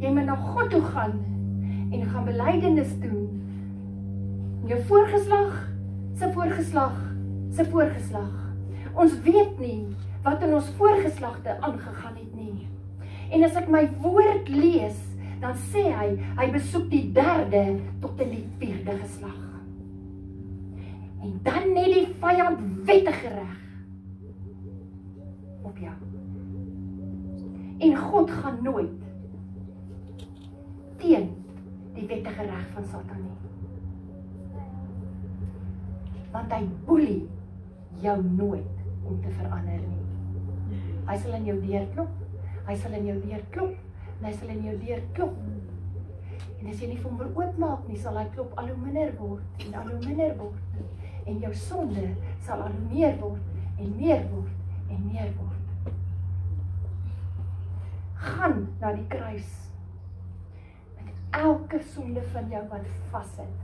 jy moet na God toe gaan en gaan belydenis doen. Jou voorgeslag, se voorgeslag, se voorgeslag. Ons weet nie wat in ons voorgeslagte aangegaan het nie. En as ek my woord lees, dan sê hy besoek die 3de tot in die 4de geslag. En dan net die vyand wettige reg op jou. En God gaan nooit teen die wettige reg van Satan nie. Want hy boelie jou nooit om te verander nie. Hy sal in jou deur klop, hy sal in jou deur klop, en hy sal in jou deur klop. En as jy nie vir hom wil oopmaak nie, sal hy klop al hoe minder word, en al hoe minder word. En jou sonde sal al meer word, en meer word, en meer word. Gaan na die kruis, met elke sonde van jou wat vassit.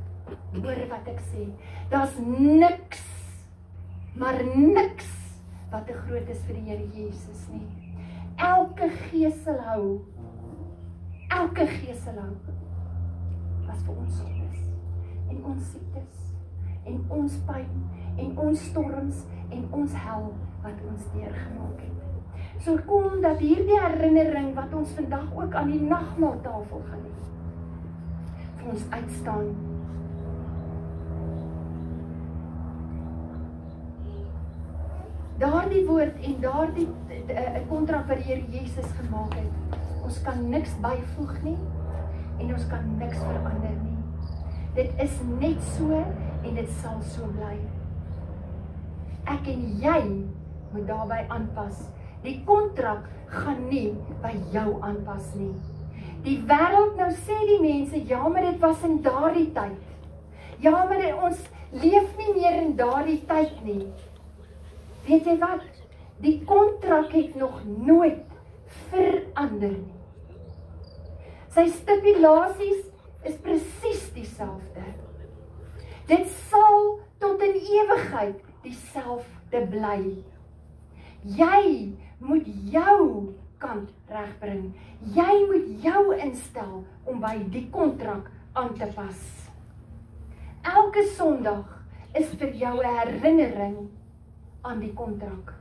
Hoor wat ek sê, daar's niks, maar niks, wat te groot is vir die Here Jesus nie. Elke geselhou, was vir ons sondes, en ons siektes, en ons pyn, en ons storms, en ons hel, wat ons deurgemaak het. So kom dat hierdie herinnering, wat ons vandag ook aan die nagmaaltafel gaan hê, vir ons uitstaan. Daardie woord en daardie kontrak wat die Here Jesus gemaak het, ons kan niks byvoeg nie, en ons kan niks verander nie. Dit is net so, en dit sal so bly. Ek en jy moet daarby aanpas. Die kontrak gaan nie by jou aanpas nie. Die wêreld, nou sê die mense, ja, maar dit was in daardie tyd. Ja, maar ons leef nie meer in daardie tyd nie. Weet jy wat? Die kontrak het nog nooit verander nie. Sy stipulasies is presies dieselfde. Dit sal tot in ewigheid dieselfde bly. Jy moet jou kant regbring. Jy moet jou instel om by die kontrak aan te pas. Elke Sondag is vir jou 'n herinnering aan die kontrak.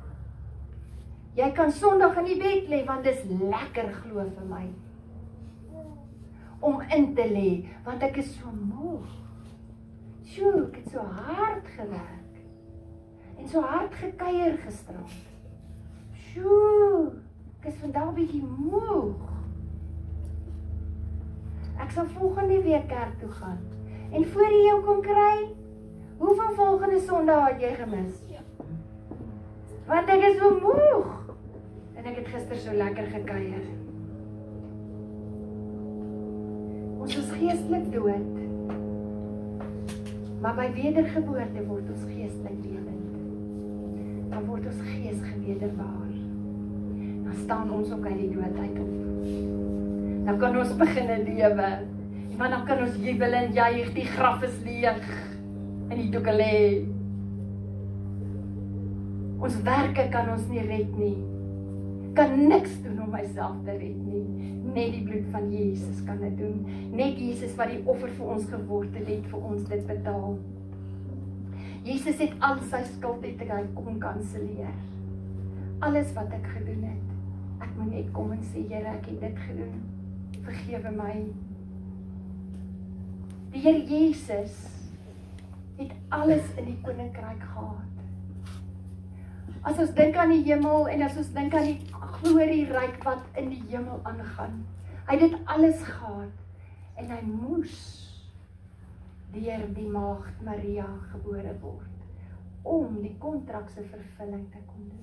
Jy kan Sondag in die bed lê, want dis lekker, glo vir my, om in te lê, want ek is so moeg. Sjoe, ek het so hard gewerk, en so hard gekuier gisterand. Sjoe, ek is vandag bietjie moeg. Ek sal volgende week kerk toe gaan. En voor jy jou kom kry, hoeveel volgende Sondag het jy gemis? Want ek is so moeg. En ek het gister so lekker gekuier. Ons is geestelik dood. Maar by wedergeboorte word ons geestelik lewend. Dan word ons gees gewederbaar. Dan staan ons ook uit die dood uit op. Dan kan ons begin lewe. Want dan kan ons jubel en juig, die graf is leeg. En die doeke lê. Ons werke kan ons nie red nie. Kan niks doen om myself te red nie. Net die bloed van Jesus kan dit doen. Net Jesus wat die offer vir ons geword het vir ons dit betaal. Jesus het al sy skuld het hy kom kanselleer. Alles wat ek gedoen het. Ek moet net kom en sê, Here, ek het dit gedoen. Vergewe my. Die Here Jesus het alles in die koninkryk gehad. As ons dink aan die hemel en as ons dink aan die glorieryk wat in die hemel aangaan. Hy het dit alles gehad en hy moes deur die maagd Maria gebore word om die kontrak se vervulling te kon doen.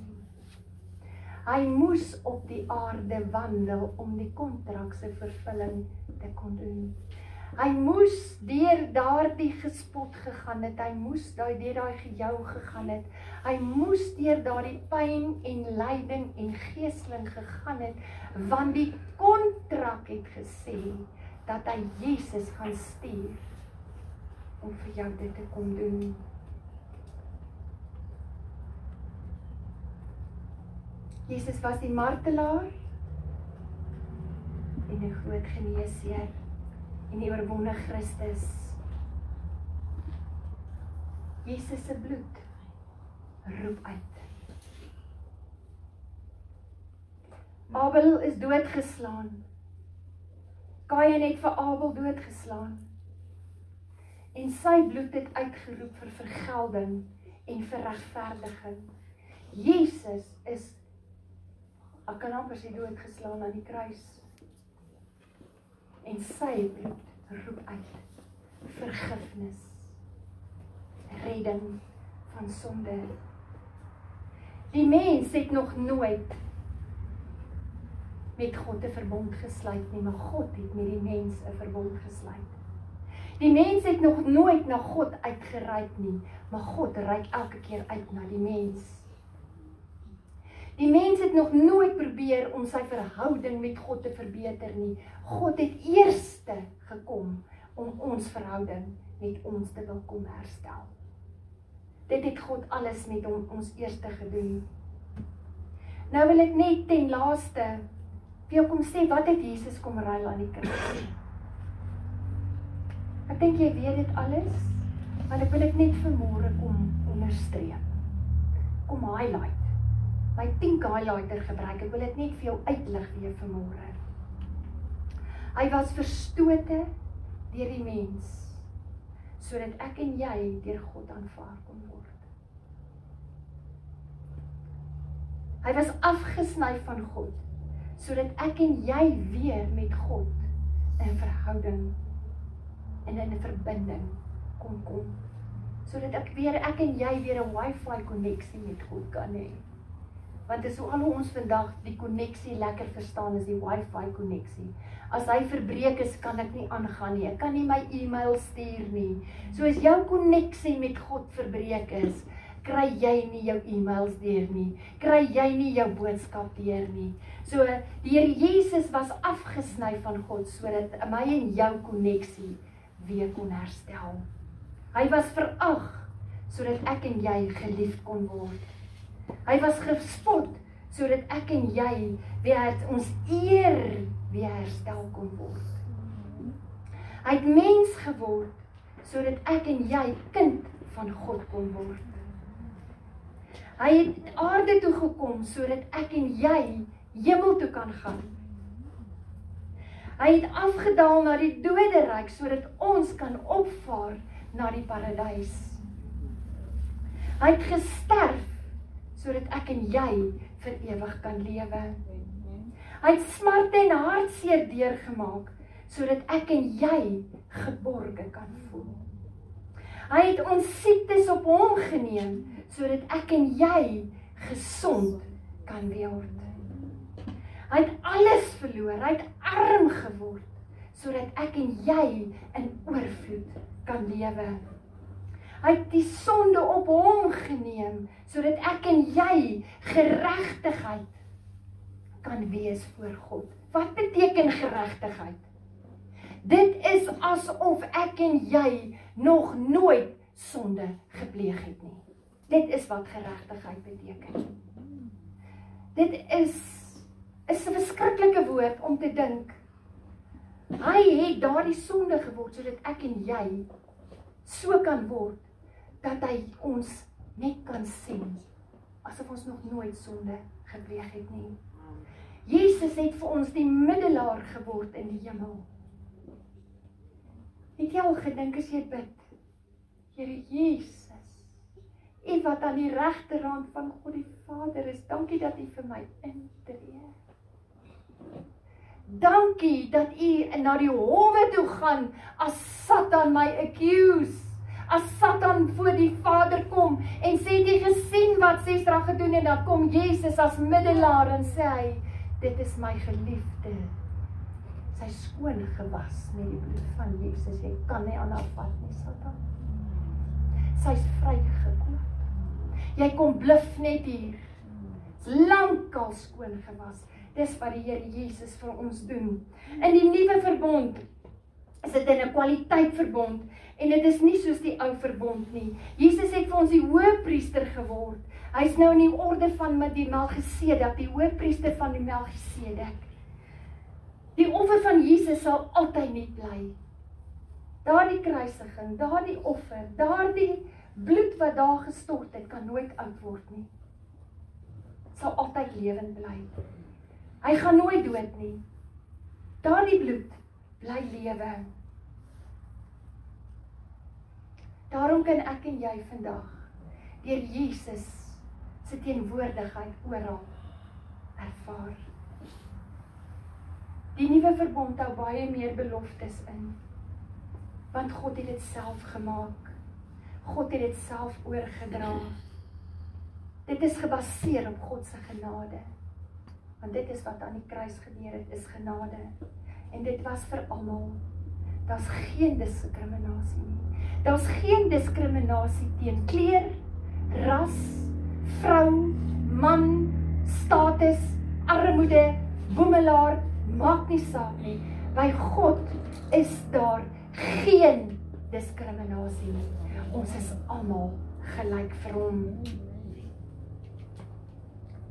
Hy moes op die aarde wandel om die kontrak se vervulling te kon doen. Hy moes deur daardie gespot gegaan het, hy moes deur daai gejou gegaan het, hy moes deur daardie pyn en lyding en geesteling gegaan het, want die kontrak het gesê, dat hy Jesus gaan stuur, om vir jou dit te kom doen. Jesus was die martelaar, en die groot geneesheer, en die oorwonne Christus. Jesus se bloed roep uit. Abel is doodgeslaan. Kain het vir Abel doodgeslaan. En sy bloed het uitgeroep vir vergelding en vir regverdiging. Jesus is, ek kan amper sê doodgeslaan aan die kruis. En sy bloed roep uit vergifnis, redding van sonde. Die mens het nog nooit met God 'n verbond gesluit nie, maar God het met die mens 'n verbond gesluit. Die mens het nog nooit na God uitgereik nie, maar God reik elke keer uit na die mens. Die mens het nog nooit probeer om sy verhouding met God te verbeter nie. God het eerste gekom om ons verhouding met ons te wil kom herstel. Dit het God alles met ons eerste gedoen. Nou wil ek net ten laaste vir jou kom sê, wat het Jesus kom ruil aan die kruis? Ek dink jy weet dit alles, maar ek wil dit net vanmôre kom onderstreep. Kom highlight. My 10 highlighter gebruik, ek wil dit net vir jou uitlig weer vanmôre. Hy was verstote deur die mens, sodat ek en jy deur God aanvaar kon word. Hy was afgesny van God, sodat ek en jy weer met God in verhouding en in 'n verbinding kon kom. Sodat ek en jy weer 'n wifi koneksie met God kan hê. Want dis hoe al ons vandag die koneksie lekker verstaan is die wifi koneksie. As hy verbreek is, kan ek nie aangaan nie. Ek kan nie my e-mail stuur nie. So as jou koneksie met God verbreek is, kry jy nie jou e-mails deur nie. Kry jy nie jou boodskap deur nie. So die Here Jesus was afgesny van God sodat my en jou koneksie weer kon herstel. Hy was verag sodat ek en jy geliefd kon word. Hy was gespot sodat ek en jy weer ons eer weer herstel kon word. Hy het mens geword sodat ek en jy kind van God kon word. Hy het aarde toe gekom sodat ek en jy hemel toe kan gaan. Hy het afgedaal na die doderyk sodat ons kan opvaar na die paradys. Hy het gesterf sodat ek en jy vir ewig kan lewe. Hy het smarte en hartseer deurgemaak sodat ek en jy geborge kan voel. Hy het ons siektes op hom geneem, sodat ek en jy gesond kan word. Hy het alles verloor, hy het arm geword, sodat ek en jy in oorvloed kan lewe. Hy het die sonde op hom geneem, sodat ek en jy geregtigheid kan wees voor God. Wat beteken geregtigheid? Dit is asof ek en jy nog nooit sonde gepleeg het nie. Dit is wat geregtigheid beteken. Dit is 'n verskriklike woord om te dink. Hy het daardie sonde geword, sodat ek en jy so kan word, dat hy ons net kan sien, asof ons nog nooit sonde gepleeg het nie. Jesus het vir ons die middelaar geword in die hemel. Het jy al gedink as jy bid, Here Jesus, U wat aan die regterhand van God die Vader is, dankie dat U vir my intree. Dankie dat U na die howe toe gaan as Satan my accuse. As Satan voor die Vader kom en sê, jy gesien wat Sesra gedoen, en dan kom Jesus as middelaar en sê hy, dit is my geliefde. Sy skoon gewas met die bloed van Jesus. Jy kan nie aan haar vat nie, Satan. Sy is vrygekoop. Jy kom bluf net hier. Is lankal skoon gewas. Dis wat die Here Jesus vir ons doen. In die nuwe verbond is dit in 'n kwaliteit verbond. En dit is nie soos die ou verbond nie. Jesus het vir ons die hoëpriester geword. Hy is nou in die orde van die Melchisedek, die hoëpriester van die Melchisedek. Die offer van Jesus sal altyd nie bly. Daardie kruisiging, daardie offer, daardie bloed wat daar gestort het, kan nooit oud word nie. Sal altyd lewend bly. Hy gaan nooit dood nie. Daardie bloed bly lewe. Daarom kan ek en jy vandag deur Jesus se teenwoordigheid oral ervaar. Die nuwe verbond hou baie meer beloftes in, want God het dit self gemaak. God het dit self oorgedra. Dit is gebaseer op God se genade, want dit is wat aan die kruis gebeur het, is genade. En dit was vir almal. Daar's geen diskriminasie nie. Daar's geen diskriminasie teen kleur, ras, vrou, man, status, armoede, boemelaar, maak nie saak nie. By God is daar geen diskriminasie nie. Ons is almal gelyk vir hom.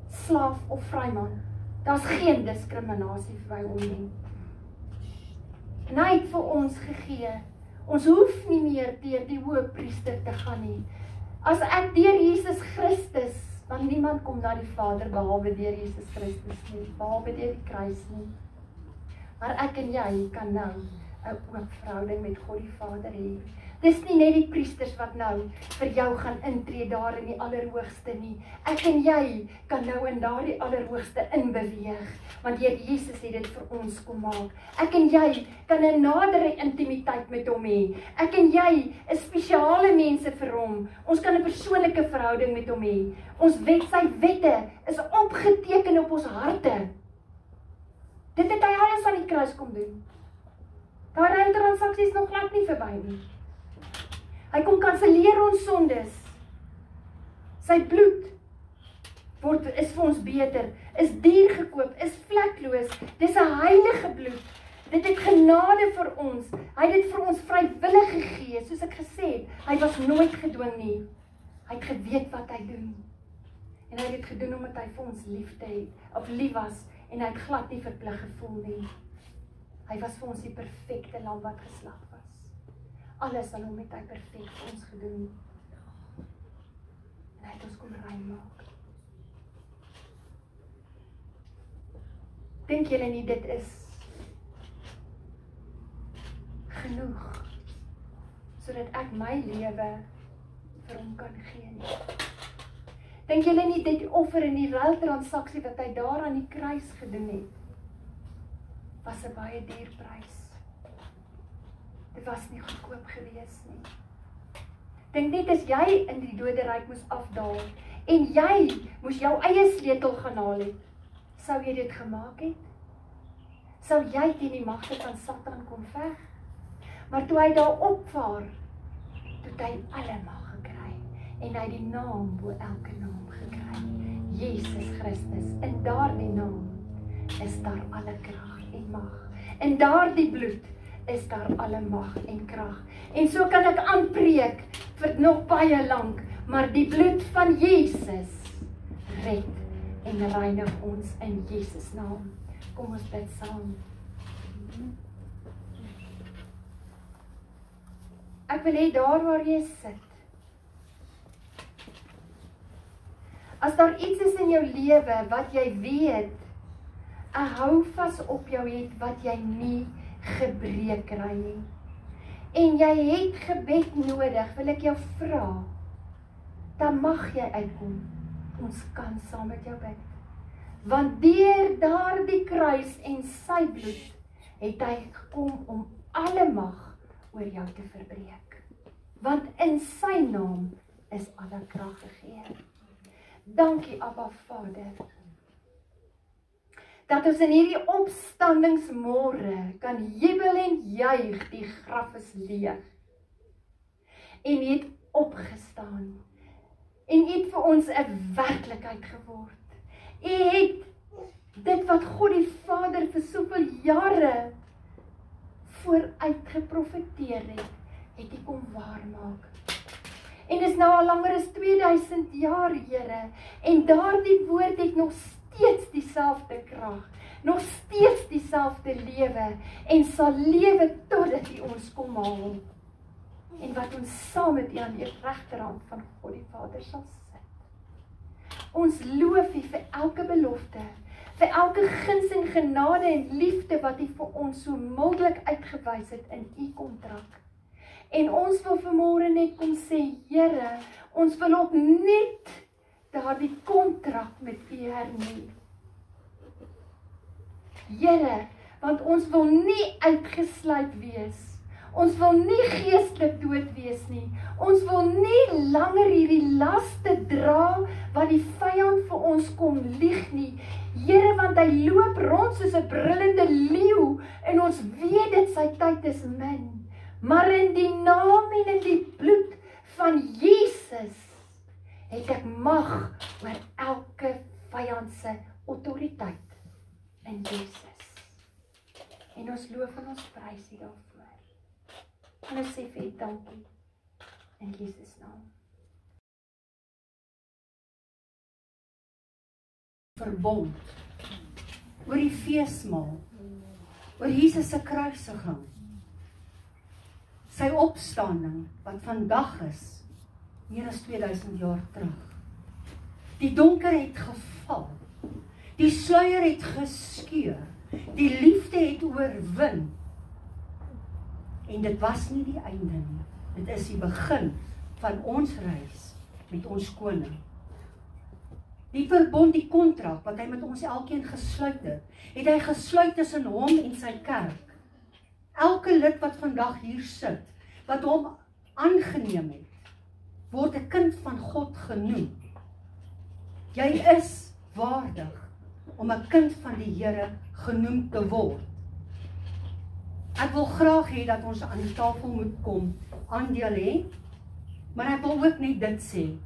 Slaaf of vryman, daar's geen diskriminasie by hom nie. En hy het vir ons gegee. Ons hoef nie meer deur die hoëpriester te gaan nie. As ek deur Jesus Christus, want niemand kom na die Vader behalwe deur Jesus Christus nie, behalwe deur die kruis nie. Maar ek en jy kan nou 'n oop verhouding met God die Vader hê. Dis nie net die priesters wat nou vir jou gaan intree daar in die Allerhoogste nie. Ek en jy kan nou in daardie Allerhoogste inbeweeg, want Here Jesus het dit vir ons kom maak. Ek en jy kan 'n nadere intimiteit met hom hê. Ek en jy is spesiale mense vir hom. Ons kan 'n persoonlike verhouding met hom hê. Sy wette is opgeteken op ons harte. Dit het hy alles aan die kruis kom doen. Daar ruim transaksies nog glad nie verby nie. Hy kom kanselleer ons sondes. Sy bloed is vir ons beter, is duur gekoop, is vlekloos. Dis 'n heilige bloed. Dit het genade vir ons. Hy het dit vir ons vrywillig gegee, soos ek gesê het. Hy was nooit gedwing nie. Hy het geweet wat hy doen. En hy het dit gedoen omdat hy vir ons lief was, en hy het glad nie verplig gevoel nie. Hy was vir ons die perfekte lam wat geslag was. Alles aan hom het hy perfek vir ons gedoen. En hy het ons kom rein maak. Dink julle nie dit is genoeg, sodat ek my lewe vir hom kan gee nie? Dink julle nie dit offer en die ruiltransaksie wat hy daar aan die kruis gedoen het, was 'n baie duur prys? dit was nie goedkoop gewees nie. Dink net as jy in die doderyk moes afdaal, en jy moes jou eie sleutel gaan haal het, sou jy dit gemaak het? Sou jy teen die magte van Satan kon veg? Maar toe hy daar opvaar, toe het hy alle mag gekry, en hy die naam bo elke naam gekry, Jesus Christus. In daardie naam is daar alle krag en mag. In daardie bloed is daar alle mag en krag. En so kan ek aanpreek vir nog baie lank, maar die bloed van Jesus red en reinig ons in Jesus naam. Kom ons bid saam. Ek wil hê daar waar jy sit, as daar iets is in jou lewe wat jy weet, 'n houvas op jou het wat jy nie gebreek kry nie, en jy het gebed nodig, wil ek jou vra, dan mag jy uitkom. Ons kan saam met jou bid. Want deur daardie kruis en sy bloed het hy gekom om alle mag oor jou te verbreek. Want in sy naam is alle krag gegee. Dankie Abba Vader, dat ons in hierdie opstandingsmôre kan jubel en juig, die graf is leeg. En jy het opgestaan. En jy het vir ons 'n werklikheid geword. Jy het dit wat God die Vader vir soveel jare vooruit geprofeteer het hy kom waarmaak. En is nou al langer as 2000 jaar, Here, en daardie woord het nog steeds dieselfde krag, nog steeds dieselfde lewe, en sal lewe totdat hy ons kom haal. En wat ons saam met U aan die regterhand van God die Vader sal sit. Ons loof U vir elke belofte, vir elke guns en genade en liefde wat U vir ons so mildelik uitgewys het in U kontrak. En ons wil vanmôre net kom sê, Here, ons wil opnuut daardie kontrak met U hernie. Here, want ons wil nie uitgesluit wees. Ons wil nie geestelik dood wees nie. Ons wil nie langer hierdie laste dra wat die vyand vir ons kom lieg nie. Here, want hy loop rond soos 'n brullende leeu en ons weet dit sy tyd is min. Maar in die naam en in die bloed van Jesus het ek mag oor elke vyand se autoriteit in Jesus. En ons loof en ons prys U daarvoor. En ons sê vir U dankie in Jesus naam. Verbond oor die feesmaal, oor Jesus se kruisiging, sy opstanding wat vandag is, meer as 2000 jaar terug. Die donker het geval, die sluier het geskeur, die liefde het oorwin, en dit was nie die einde nie, dit is die begin van ons reis met ons koning. Die verbond, die kontrak wat hy met ons elkeen gesluit het hy gesluit tussen hom en sy kerk. Elke lid wat vandag hier sit, wat hom aangeneem het, word 'n kind van God genoem. Jy is waardig om 'n kind van die Here genoem te word. Ek wil graag hê dat ons aan die tafel moet kom, aandeel hê, maar ek wil ook net dit sê.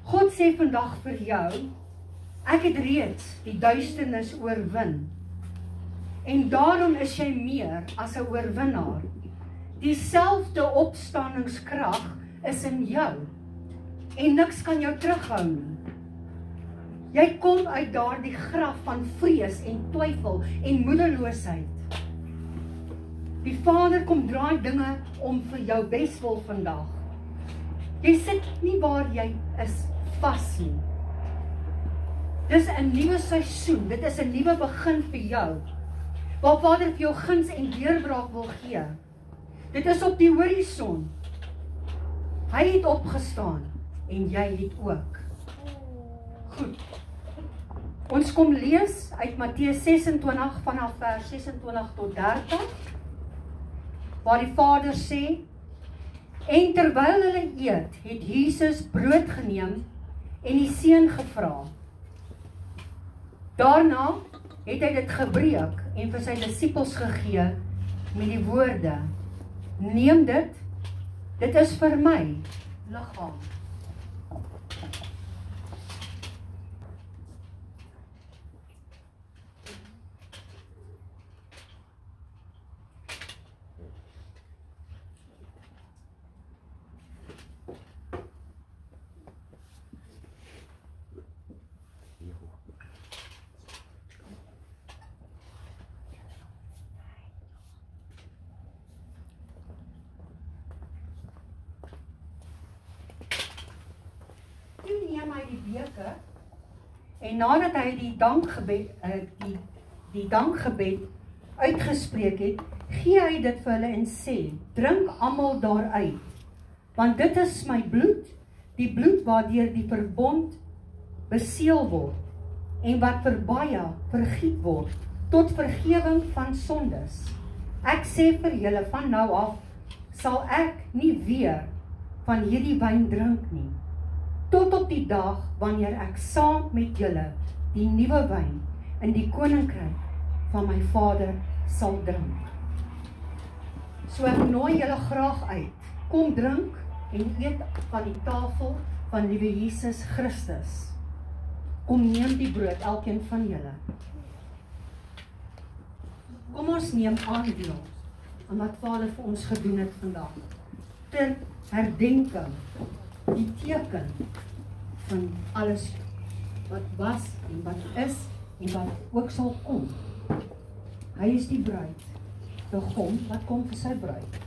God sê vandag vir jou, ek het reeds die duisternis oorwin. En daarom is jy meer as 'n oorwinnaar. Dieselfde opstandingskrag is in jou. En niks kan jou terughou nie. Jy kom uit daardie graf van vrees en twyfel en moedeloosheid. Die Vader kom draai dinge om vir jou beswil vandag. Jy sit nie waar jy is vas nie. Dis 'n nuwe seisoen, dit is 'n nuwe begin vir jou. Waar Vader vir jou guns en deurbraak wil gee. Dit is op die horison. Hy het opgestaan en jy het ook. Goed. Ons kom lees uit Matteus 26 vanaf vers 26 tot 30. waar die Vader sê, en terwyl hulle eet, het Jesus brood geneem en die seun gevra. Daarna het hy dit gebreek en vir sy disippels gegee met die woorde, neem dit is vir my liggaam. En nadat hy die dankgebed uitgespreek het, gee hy dit vir hulle en sê, drink almal daaruit, want dit is my bloed, die bloed waardeur die verbond beseël word, en wat vir baie vergiet word, tot vergewing van sondes. Ek sê vir julle, van nou af, sal ek nie weer van hierdie wyn drink nie, tot op die dag wanneer ek saam met julle die nuwe wyn in die koninkryk van my Vader sal drink. So ek nooi julle graag uit. Kom drink en eet van die tafel van liewe Jesus Christus. Kom neem die brood, elkeen van julle. Kom ons neem aandeel aan wat Vader vir ons gedoen het vandag. Ter herdenking, die teken van alles wat was en wat is en wat ook sal kom. Hy is die bruid, begom wat kom vir sy bruid.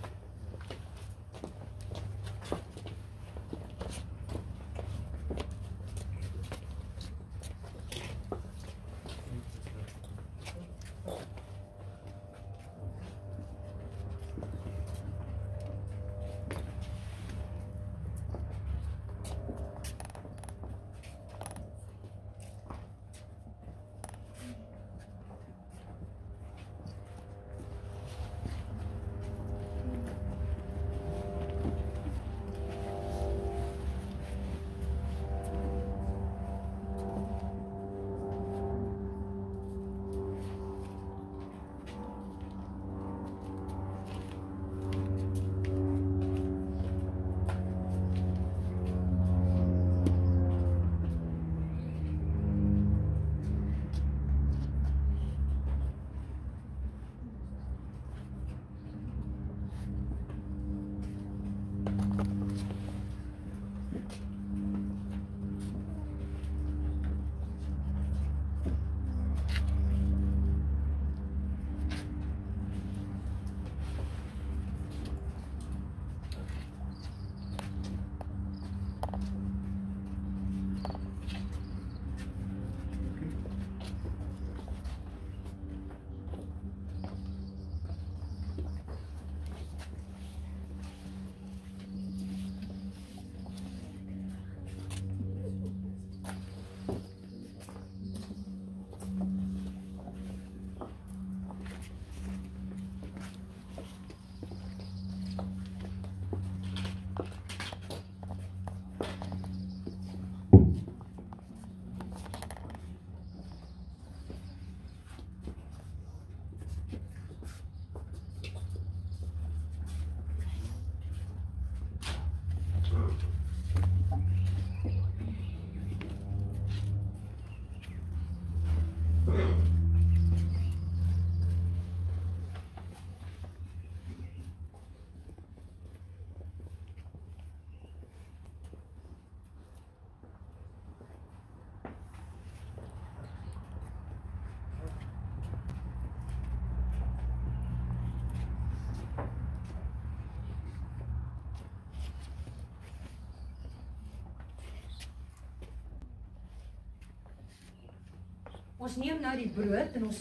Ons neem nou die brood en ons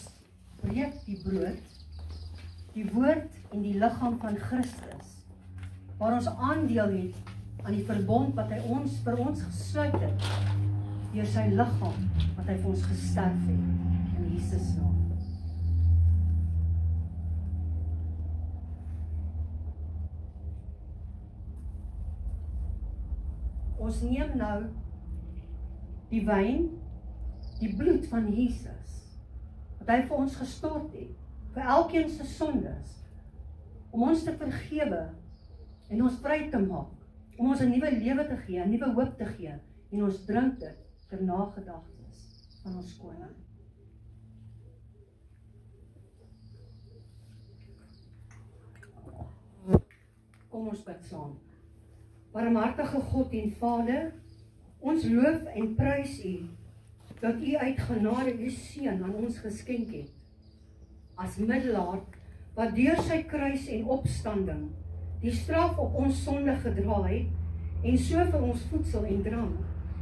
breek die brood, die woord en die liggaam van Christus, waar ons aandeel het aan die verbond wat hy vir ons gesluit het, deur sy liggaam wat hy vir ons gesterf het, in Jesus naam. Ons neem nou die wyn, die bloed van Jesus, wat hy vir ons gestort het, vir elkeen se sondes, om ons te vergewe en ons vry te maak, om ons 'n nuwe lewe te gee, 'n nuwe hoop te gee, en ons drink dit ter nagedagtes van ons koning. Kom ons bid saam. Barmhartige God en Vader, ons loof en prys U, dat U uit genade U seun aan ons geskenk het, as middelaar, wat deur sy kruis en opstanding, die straf op ons sonde gedra het, en so vir ons voedsel en drank,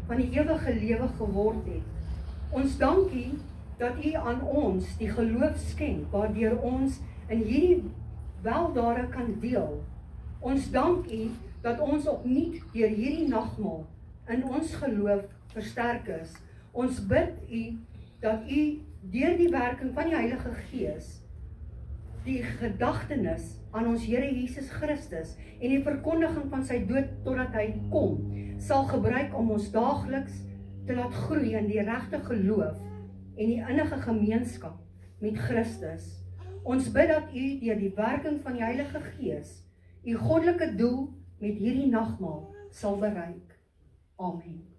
van die ewige lewe geword het. Ons dank U, dat U aan ons die geloof skenk, waardeur ons in hierdie weldade kan deel. Ons dank U, dat ons opnuut deur hierdie nagmaal in ons geloof versterk is. Ons bid U, dat U deur die werking van die Heilige Gees, die gedagtenis aan ons Here Jesus Christus en die verkondiging van sy dood totdat hy kom, sal gebruik om ons daagliks te laat groei in die regte geloof en die innige gemeenskap met Christus. Ons bid dat U deur die werking van die Heilige Gees U goddelike doel met hierdie nagmaal sal bereik. Amen.